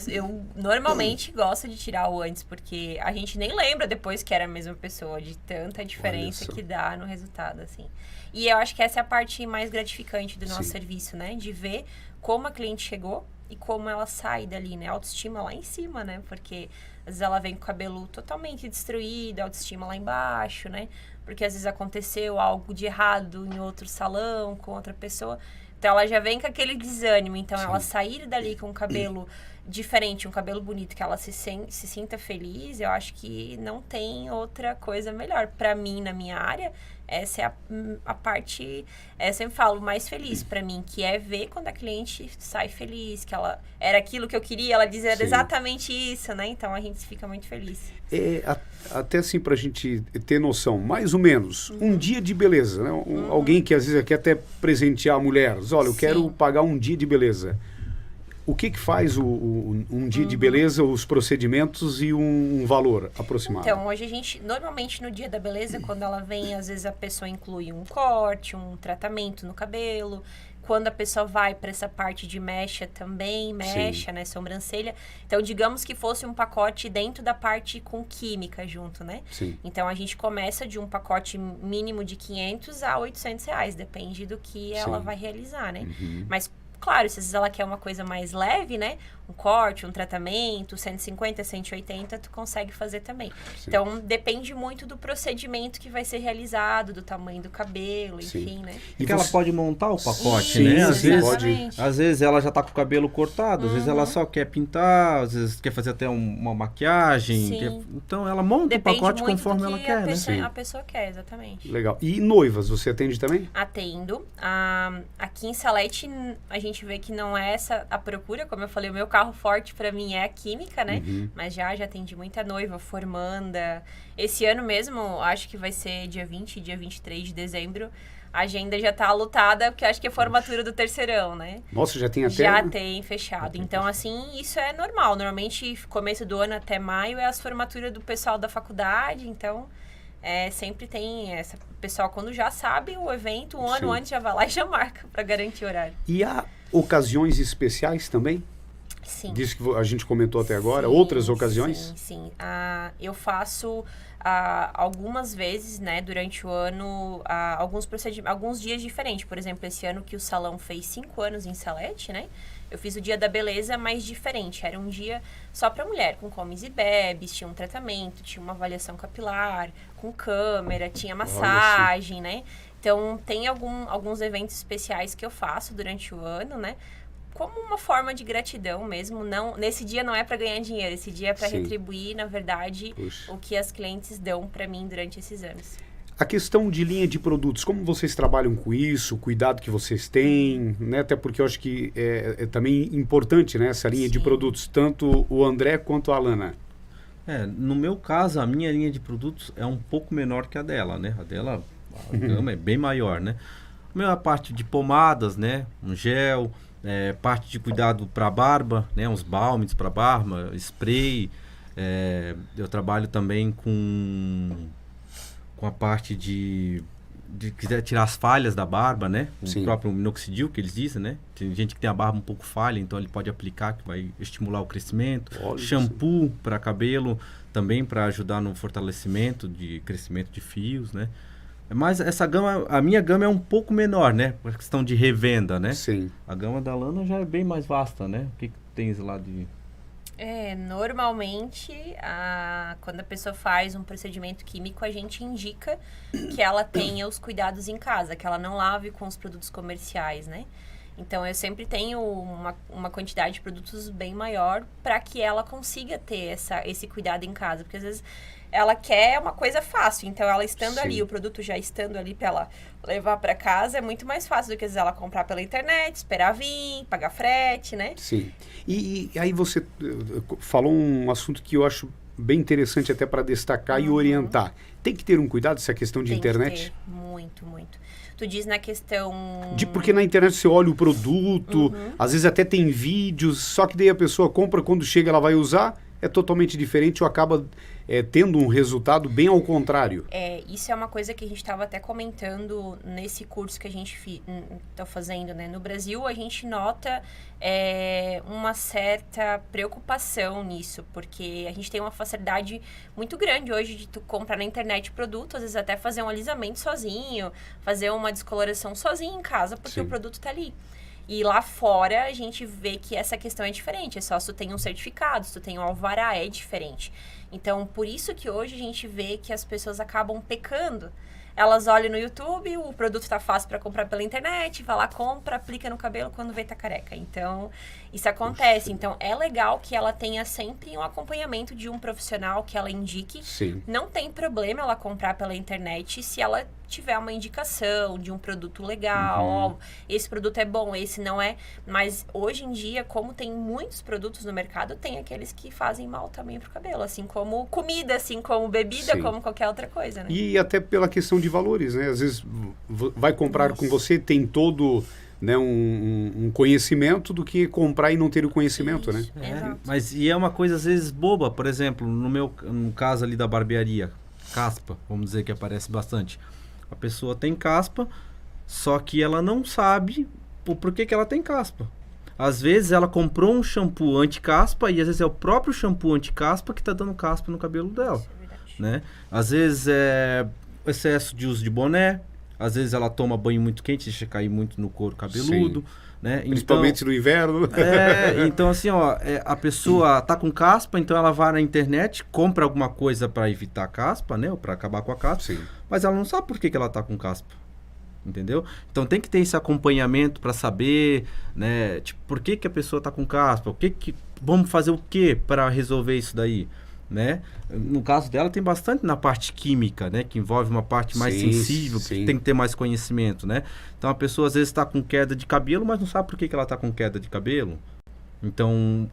Eu normalmente gosto de tirar o antes, porque a gente nem lembra depois que era a mesma pessoa, de tanta diferença que dá no resultado, assim. E eu acho que essa é a parte mais gratificante do nosso serviço, né? De ver como a cliente chegou e como ela sai dali, né? Autoestima lá em cima, né? Porque às vezes ela vem com o cabelo totalmente destruído, autoestima lá embaixo, né? Porque às vezes aconteceu algo de errado em outro salão, com outra pessoa. Então, ela já vem com aquele desânimo. Então, ela sair dali com um cabelo diferente, um cabelo bonito, que ela se sinta feliz, eu acho que não tem outra coisa melhor. Pra mim, na minha área, essa é a parte, eu sempre falo, mais feliz pra mim, que é ver quando a cliente sai feliz, que ela era aquilo que eu queria, ela dizia exatamente isso, né? Então, a gente fica muito feliz. Até assim, pra gente ter noção, mais ou menos, um dia de beleza, né? Alguém que às vezes quer até presentear a mulher, olha, eu quero pagar um dia de beleza. O que faz um dia de beleza, os procedimentos e um valor aproximado? Então, hoje a gente, normalmente no dia da beleza, quando ela vem, às vezes a pessoa inclui um corte, um tratamento no cabelo. Quando a pessoa vai para essa parte de mecha também, mecha, né, sobrancelha. Então, digamos que fosse um pacote dentro da parte com química junto, né? Sim. Então, a gente começa de um pacote mínimo de 500 a 800 reais, depende do que ela vai realizar, né? Mas, claro, se às vezes ela quer uma coisa mais leve, né? Um corte, um tratamento, 150, 180, tu consegue fazer também. Sim. Então, depende muito do procedimento que vai ser realizado, do tamanho do cabelo, Sim. enfim, né? E que ela pode montar o pacote, Sim, né? exatamente. Às vezes ela já tá com o cabelo cortado, às vezes ela só quer pintar, às vezes quer fazer até uma maquiagem. Sim. Então ela monta Depende o pacote muito conforme do ela que quer, né? Sim. a pessoa quer, exatamente. Legal. E noivas, você atende também? Atendo. Aqui em Salete, a gente vê que não é essa a procura. Como eu falei, o meu carro forte para mim é a química, né? Mas já atendi muita noiva, formanda. Esse ano mesmo, acho que vai ser dia 20, dia 23 de dezembro. A agenda já tá lotada, porque acho que é formatura do terceirão, né? Nossa, já tem até... Já tem fechado. Então, assim, isso é normal. Normalmente, começo do ano até maio é as formaturas do pessoal da faculdade. Então, sempre tem essa... O pessoal, quando já sabe o evento, um ano antes já vai lá e já marca para garantir horário. E há ocasiões especiais também? Sim. Disso que a gente comentou até agora. Sim, Outras ocasiões? Sim. Eu faço algumas vezes, né, durante o ano, alguns dias diferentes. Por exemplo, esse ano que o salão fez 5 anos em Salete, né? Eu fiz o dia da beleza, mas diferente. Era um dia só para mulher, com comes e bebes, tinha um tratamento, tinha uma avaliação capilar, com câmera, tinha massagem, né? Então, tem alguns eventos especiais que eu faço durante o ano, né? Como uma forma de gratidão mesmo. Nesse dia não é para ganhar dinheiro, esse dia é para retribuir, na verdade, o que as clientes dão para mim durante esses anos. A questão de linha de produtos, como vocês trabalham com isso, o cuidado que vocês têm, né? Até porque eu acho que é também importante, né? Essa linha de produtos, tanto o André quanto a Alana. No meu caso, a minha linha de produtos é um pouco menor que a dela, né? A dela, a gama é bem maior, né? A minha parte de pomadas, né? Um gel... parte de cuidado para barba, né, uns balmes para barba, spray. Eu trabalho também com a parte de quiser tirar as falhas da barba, né? O próprio minoxidil que eles dizem, né? Tem gente que tem a barba um pouco falha, então ele pode aplicar, que vai estimular o crescimento. Shampoo para cabelo, também para ajudar no fortalecimento de crescimento de fios, né? Mas essa gama, a minha gama é um pouco menor, né? Por questão de revenda, né? Sim. A gama da Lana já é bem mais vasta, né? O que tens lá de... Normalmente, quando a pessoa faz um procedimento químico, a gente indica que ela tenha os cuidados em casa, que ela não lave com os produtos comerciais, né? Então, eu sempre tenho uma quantidade de produtos bem maior para que ela consiga ter esse cuidado em casa. Porque, às vezes, ela quer uma coisa fácil. Então, ela estando ali, o produto já estando ali para ela levar para casa, é muito mais fácil do que, às vezes, ela comprar pela internet, esperar vir, pagar frete, né? Sim. E aí você falou um assunto que eu acho bem interessante até para destacar e orientar. Tem que ter um cuidado essa questão de internet? Tem que ter. Muito, muito. Tu diz na questão... Porque na internet você olha o produto, às vezes até tem vídeos, só que daí a pessoa compra, quando chega ela vai usar, é totalmente diferente ou acaba tendo um resultado bem ao contrário. Isso é uma coisa que a gente estava até comentando nesse curso que a gente está fazendo, né? No Brasil, a gente nota uma certa preocupação nisso, porque a gente tem uma facilidade muito grande hoje de tu comprar na internet produto, às vezes até fazer um alisamento sozinho, fazer uma descoloração sozinho em casa, porque o produto está ali. E lá fora, a gente vê que essa questão é diferente. É só se tu tem um certificado, se tu tem um alvará, é diferente. Então, por isso que hoje a gente vê que as pessoas acabam pecando. Elas olham no YouTube, o produto tá fácil para comprar pela internet, vai lá, compra, aplica no cabelo, quando vê tá careca. Então, isso acontece. Então, é legal que ela tenha sempre um acompanhamento de um profissional que ela indique. Sim. Não tem problema ela comprar pela internet se ela tiver uma indicação de um produto legal, esse produto é bom, esse não é. Mas hoje em dia, como tem muitos produtos no mercado, tem aqueles que fazem mal também pro cabelo, assim como comida, assim como bebida, como qualquer outra coisa, né? E até pela questão de valores, né? Às vezes vai comprar com você, tem todo né, um conhecimento do que comprar e não ter o conhecimento, né? Exato. Mas e é uma coisa às vezes boba, por exemplo, no caso ali da barbearia, caspa, vamos dizer que aparece bastante. A pessoa tem caspa, só que ela não sabe por que ela tem caspa. Às vezes ela comprou um shampoo anti-caspa e às vezes é o próprio shampoo anti-caspa que está dando caspa no cabelo dela, Isso é verdade. né? Às vezes é excesso de uso de boné, às vezes ela toma banho muito quente, deixa cair muito no couro cabeludo, né? Principalmente no inverno. Então assim, ó, a pessoa tá com caspa, então ela vai na internet, compra alguma coisa para evitar a caspa, né? Ou para acabar com a caspa, Sim. mas ela não sabe por que ela tá com caspa. Entendeu? Então tem que ter esse acompanhamento para saber, né? Tipo, por que a pessoa tá com caspa? Vamos fazer o que para resolver isso daí, né? No caso dela tem bastante na parte química, né? Que envolve uma parte mais sensível, que tem que ter mais conhecimento, né? Então a pessoa às vezes está com queda de cabelo, mas não sabe por que ela está com queda de cabelo. Então,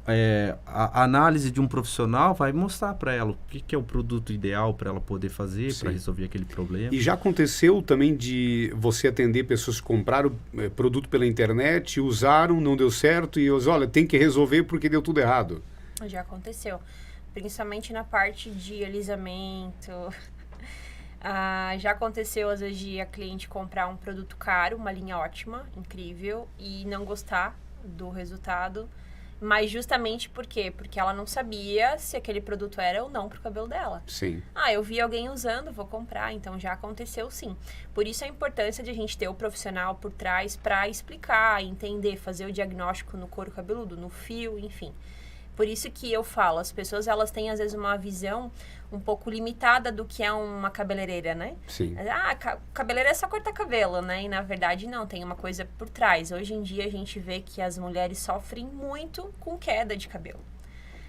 a análise de um profissional vai mostrar para ela o que é o produto ideal para ela poder fazer, para resolver aquele problema. E já aconteceu também de você atender pessoas que compraram produto pela internet, usaram, não deu certo, e olha, tem que resolver porque deu tudo errado. Já aconteceu. Principalmente na parte de alisamento. Já aconteceu, às vezes, de a cliente comprar um produto caro, uma linha ótima, incrível, e não gostar do resultado. Mas justamente por quê? Porque ela não sabia se aquele produto era ou não pro cabelo dela. Sim. Eu vi alguém usando, vou comprar. Então, já aconteceu sim. Por isso a importância de a gente ter o profissional por trás para explicar, entender, fazer o diagnóstico no couro cabeludo, no fio, enfim. Por isso que eu falo, as pessoas elas têm às vezes uma visão um pouco limitada do que é uma cabeleireira, né? Sim. Cabeleireira é só cortar cabelo, né? E na verdade não, tem uma coisa por trás. Hoje em dia a gente vê que as mulheres sofrem muito com queda de cabelo.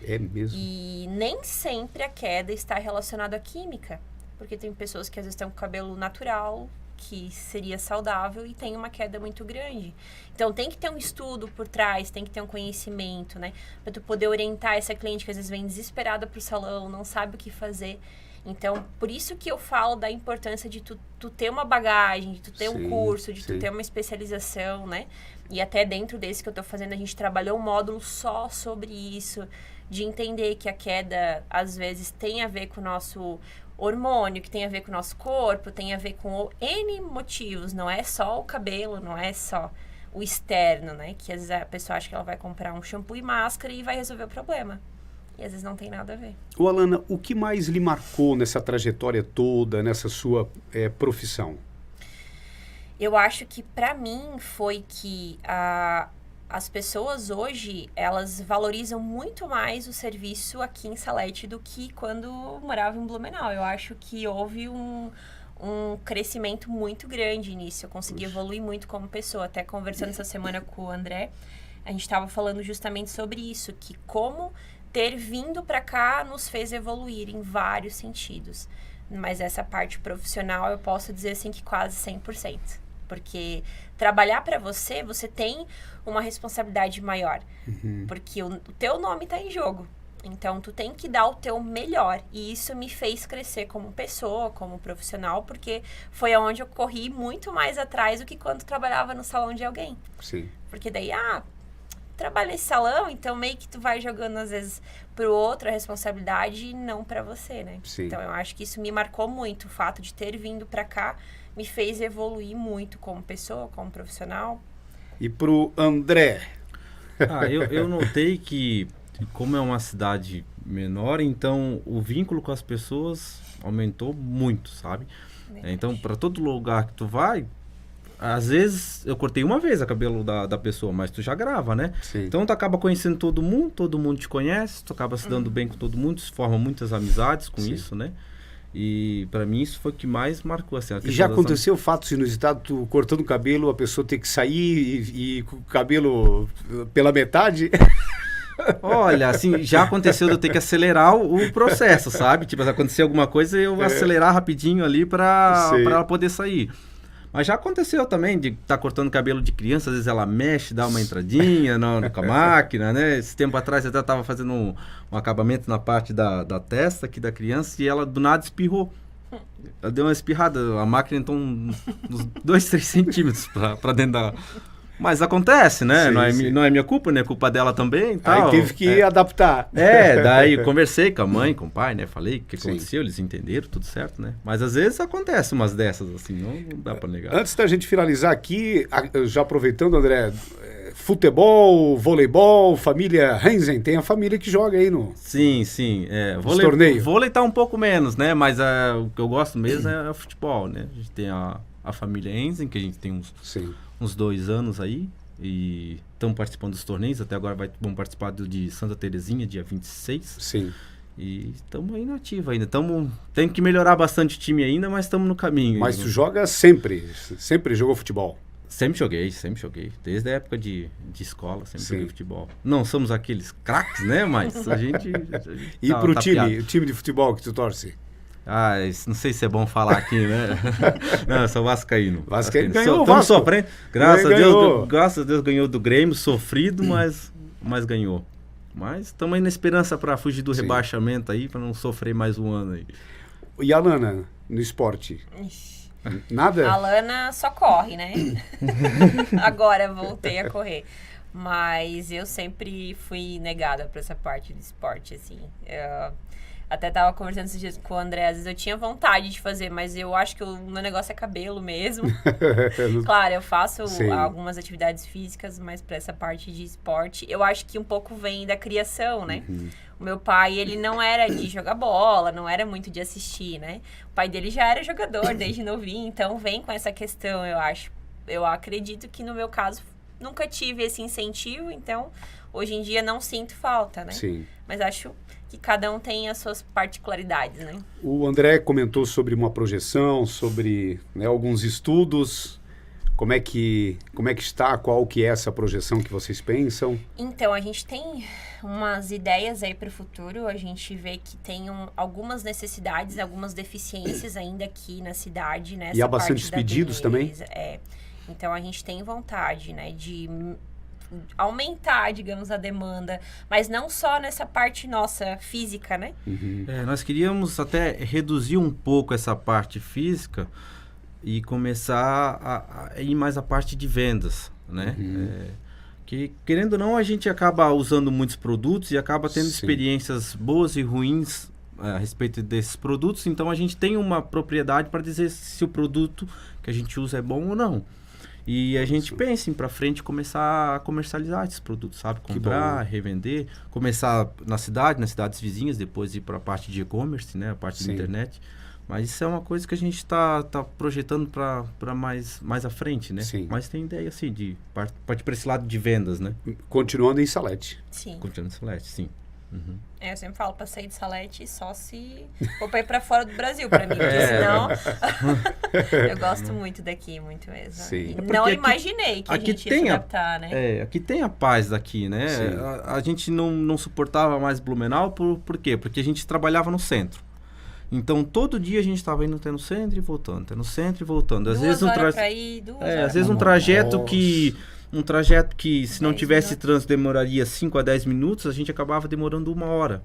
É mesmo. E nem sempre a queda está relacionada à química. Porque tem pessoas que às vezes estão com cabelo natural, que seria saudável e tem uma queda muito grande. Então, tem que ter um estudo por trás, tem que ter um conhecimento, né? Para tu poder orientar essa cliente que às vezes vem desesperada pro salão, não sabe o que fazer. Então, por isso que eu falo da importância de tu ter uma bagagem, de tu ter um curso, de tu ter uma especialização, né? E até dentro desse que eu tô fazendo, a gente trabalhou um módulo só sobre isso, de entender que a queda, às vezes, tem a ver com o nosso hormônio, que tem a ver com o nosso corpo, tem a ver com N motivos, não é só o cabelo, não é só o externo, né? Que às vezes a pessoa acha que ela vai comprar um shampoo e máscara e vai resolver o problema. E às vezes não tem nada a ver. Ô Alana, o que mais lhe marcou nessa trajetória toda, nessa sua profissão? Eu acho que pra mim foi que as pessoas hoje, elas valorizam muito mais o serviço aqui em Salete do que quando morava em Blumenau. Eu acho que houve um crescimento muito grande nisso. Eu consegui evoluir muito como pessoa. Até conversando essa semana com o André, a gente estava falando justamente sobre isso, que como ter vindo para cá nos fez evoluir em vários sentidos. Mas essa parte profissional eu posso dizer assim que quase 100%. Porque trabalhar para você tem uma responsabilidade maior. Porque o teu nome está em jogo. Então, tu tem que dar o teu melhor. E isso me fez crescer como pessoa, como profissional, porque foi aonde eu corri muito mais atrás do que quando trabalhava no salão de alguém. Sim. Porque daí, trabalha nesse salão, então meio que tu vai jogando, às vezes, pro outro a responsabilidade e não pra você, né? Sim. Então, eu acho que isso me marcou muito. O fato de ter vindo pra cá me fez evoluir muito como pessoa, como profissional. E pro André? Eu notei que, como é uma cidade menor, então o vínculo com as pessoas aumentou muito, sabe? Então, para todo lugar que tu vai, às vezes eu cortei uma vez a cabelo da pessoa, mas tu já grava, né? Sim. Então tu acaba conhecendo todo mundo te conhece, tu acaba se dando bem com todo mundo, se forma muitas amizades com isso, né? E para mim isso foi o que mais marcou, assim. E já aconteceu fatos inusitados, tu cortando o cabelo, a pessoa ter que sair e com o cabelo pela metade? Olha, assim, já aconteceu de eu ter que acelerar o processo, sabe? Tipo, se acontecer alguma coisa, eu acelerar rapidinho ali pra poder sair. Mas já aconteceu também de estar cortando cabelo de criança, às vezes ela mexe, dá uma entradinha com a máquina, né? Esse tempo atrás eu até estava fazendo um acabamento na parte da testa aqui da criança e ela do nada espirrou. Ela deu uma espirrada, a máquina então uns 2, 3 centímetros pra dentro da... Mas acontece, né? Sim, não é minha culpa, né? É culpa dela também e tal. Aí teve que adaptar. Daí eu conversei com a mãe, com o pai, né? Falei o que Sim. aconteceu, eles entenderam, tudo certo, né? Mas às vezes acontece umas dessas, assim, não dá pra negar. Antes da gente finalizar aqui, já aproveitando, André, futebol, voleibol, família Hansen, tem a família que joga aí no... Sim. Torneio. Vôlei tá um pouco menos, né? Mas o que eu gosto mesmo é o futebol, né? A gente tem a família Enzen, que a gente tem uns 2 anos aí. E estamos participando dos torneios. Até agora vamos participar do de Santa Terezinha, dia 26. Sim. E estamos aí na ativa ainda. Tem que melhorar bastante o time ainda, mas estamos no caminho. Mas tu joga sempre jogou futebol? Sempre joguei. Desde a época de escola, sempre joguei futebol. Não somos aqueles craques, né? Mas a gente E pro time, o time de futebol que tu torce? Não sei se é bom falar aqui, né? Não, eu sou vascaíno. Vascaíno ganhou o Estamos Vasco. sofrendo. Graças a Deus ganhou do Grêmio, sofrido, mas ganhou. Mas estamos aí na esperança para fugir do rebaixamento aí, para não sofrer mais um ano aí. E a Lana, no esporte? Ixi. Nada? A Lana só corre, né? Agora voltei a correr. Mas eu sempre fui negada para essa parte do esporte, assim. Até tava conversando esses dias com o André, às vezes eu tinha vontade de fazer, mas eu acho que o meu negócio é cabelo mesmo. Claro, eu faço algumas atividades físicas, mas para essa parte de esporte, eu acho que um pouco vem da criação, né? O meu pai, ele não era de jogar bola, não era muito de assistir, né? O pai dele já era jogador desde novinho, então vem com essa questão, eu acho. Eu acredito que no meu caso, nunca tive esse incentivo, então hoje em dia não sinto falta, né? Sim. Mas acho que cada um tem as suas particularidades, né? O André comentou sobre uma projeção, sobre alguns estudos. Como é que está? Qual que é essa projeção que vocês pensam? Então, a gente tem umas ideias aí para o futuro. A gente vê que tem algumas necessidades, algumas deficiências ainda aqui na cidade, né? E há bastantes pedidos também? Então, a gente tem vontade, né, de aumentar, digamos, a demanda, mas não só nessa parte nossa física, né? Nós queríamos até reduzir um pouco essa parte física e começar a ir mais a parte de vendas, né? Que, querendo ou não, a gente acaba usando muitos produtos e acaba tendo experiências boas e ruins a respeito desses produtos, então a gente tem uma propriedade para dizer se o produto que a gente usa é bom ou não. E a gente pensa em pra frente começar a comercializar esses produtos, sabe? Comprar, revender, começar nas cidades vizinhas, depois ir para a parte de e-commerce, né? A parte da internet. Mas isso é uma coisa que a gente tá projetando para mais à frente, né? Sim. Mas tem ideia, assim, de partir para esse lado de vendas, né? Continuando em Salete. Sim. Continuando em Salete, sim. Eu sempre falo pra sair de Salete só se for pra ir pra fora do Brasil, pra mim, porque senão eu gosto muito daqui, muito mesmo. Sim. E não imaginei que a gente ia se adaptar, né? Aqui tem a paz daqui, né? A gente não suportava mais Blumenau, por quê? Porque a gente trabalhava no centro. Então, todo dia a gente estava indo até no centro e voltando, até no centro e voltando. Às vezes um trajeto que se não tivesse trânsito demoraria 5 a 10 minutos, a gente acabava demorando 1 hora.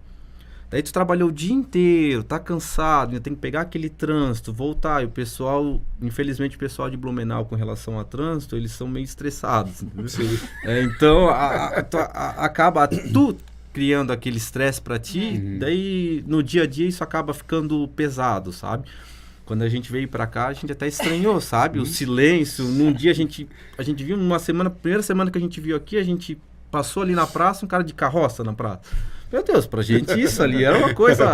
Daí tu trabalhou o dia inteiro, tá cansado, ainda tem que pegar aquele trânsito, voltar. E o pessoal, infelizmente o pessoal de Blumenau com relação a trânsito, eles são meio estressados. Então, acaba tu criando aquele estresse para ti, daí no dia a dia isso acaba ficando pesado, sabe? Quando a gente veio pra cá, a gente até estranhou, sabe? O silêncio. Num dia a gente viu, primeira semana que a gente viu aqui, a gente passou ali na praça, um cara de carroça na praça. Meu Deus, pra gente isso ali era uma coisa...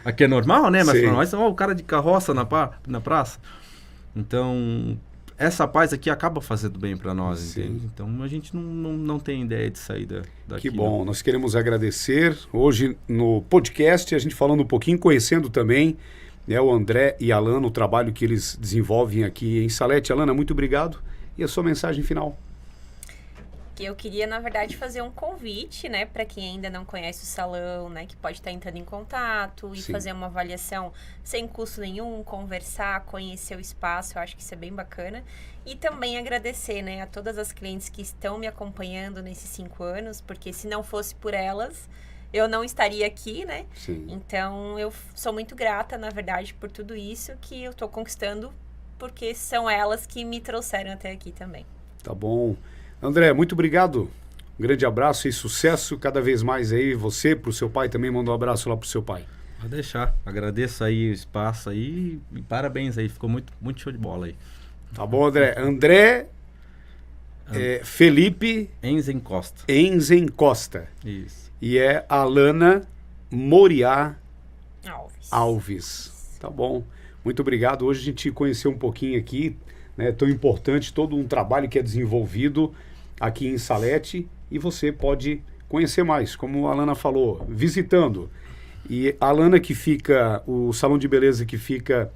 Aqui é normal, né? Mas pra nós, o cara de carroça na praça. Então, essa paz aqui acaba fazendo bem pra nós, entende? Então, a gente não tem ideia de sair daqui. Que bom, nós queremos agradecer. Hoje, no podcast, a gente falando um pouquinho, conhecendo também... o André e a Alana, o trabalho que eles desenvolvem aqui em Salete. Alana, muito obrigado. E a sua mensagem final? Eu queria, na verdade, fazer um convite, né, para quem ainda não conhece o salão, né, que pode estar entrando em contato e fazer uma avaliação sem custo nenhum, conversar, conhecer o espaço. Eu acho que isso é bem bacana. E também agradecer, né, a todas as clientes que estão me acompanhando nesses 5 anos, porque se não fosse por elas... eu não estaria aqui, né? Sim. Então, eu sou muito grata, na verdade, por tudo isso que eu tô conquistando, porque são elas que me trouxeram até aqui também. Tá bom. André, muito obrigado. Um grande abraço e sucesso cada vez mais aí. Você, pro seu pai também, manda um abraço lá pro seu pai. Pode deixar. Agradeço aí o espaço aí e parabéns aí. Ficou muito, muito show de bola aí. Tá bom, André. André Felipe Enzen Costa. Enzen Costa. Isso. E é Alana Moriá Alves. Tá bom. Muito obrigado. Hoje a gente conheceu um pouquinho aqui, né, tão importante, todo um trabalho que é desenvolvido aqui em Salete, e você pode conhecer mais, como a Alana falou, visitando. E a Alana o salão de beleza que fica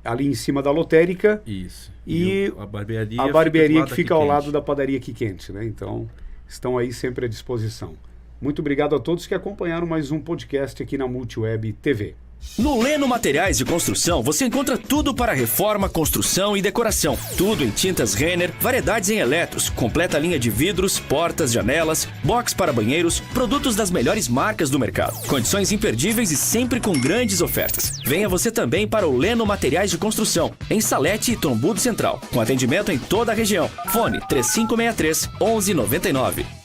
ali em cima da lotérica. Isso. E a barbearia, que fica ao lado da padaria Aqui Quente, né? Então, estão aí sempre à disposição. Muito obrigado a todos que acompanharam mais um podcast aqui na Multiweb TV. No Leno Materiais de Construção, você encontra tudo para reforma, construção e decoração. Tudo em tintas Renner, variedades em eletros, completa linha de vidros, portas, janelas, box para banheiros, produtos das melhores marcas do mercado. Condições imperdíveis e sempre com grandes ofertas. Venha você também para o Leno Materiais de Construção, em Salete e Trombudo Central, com atendimento em toda a região. Fone 3563 1199.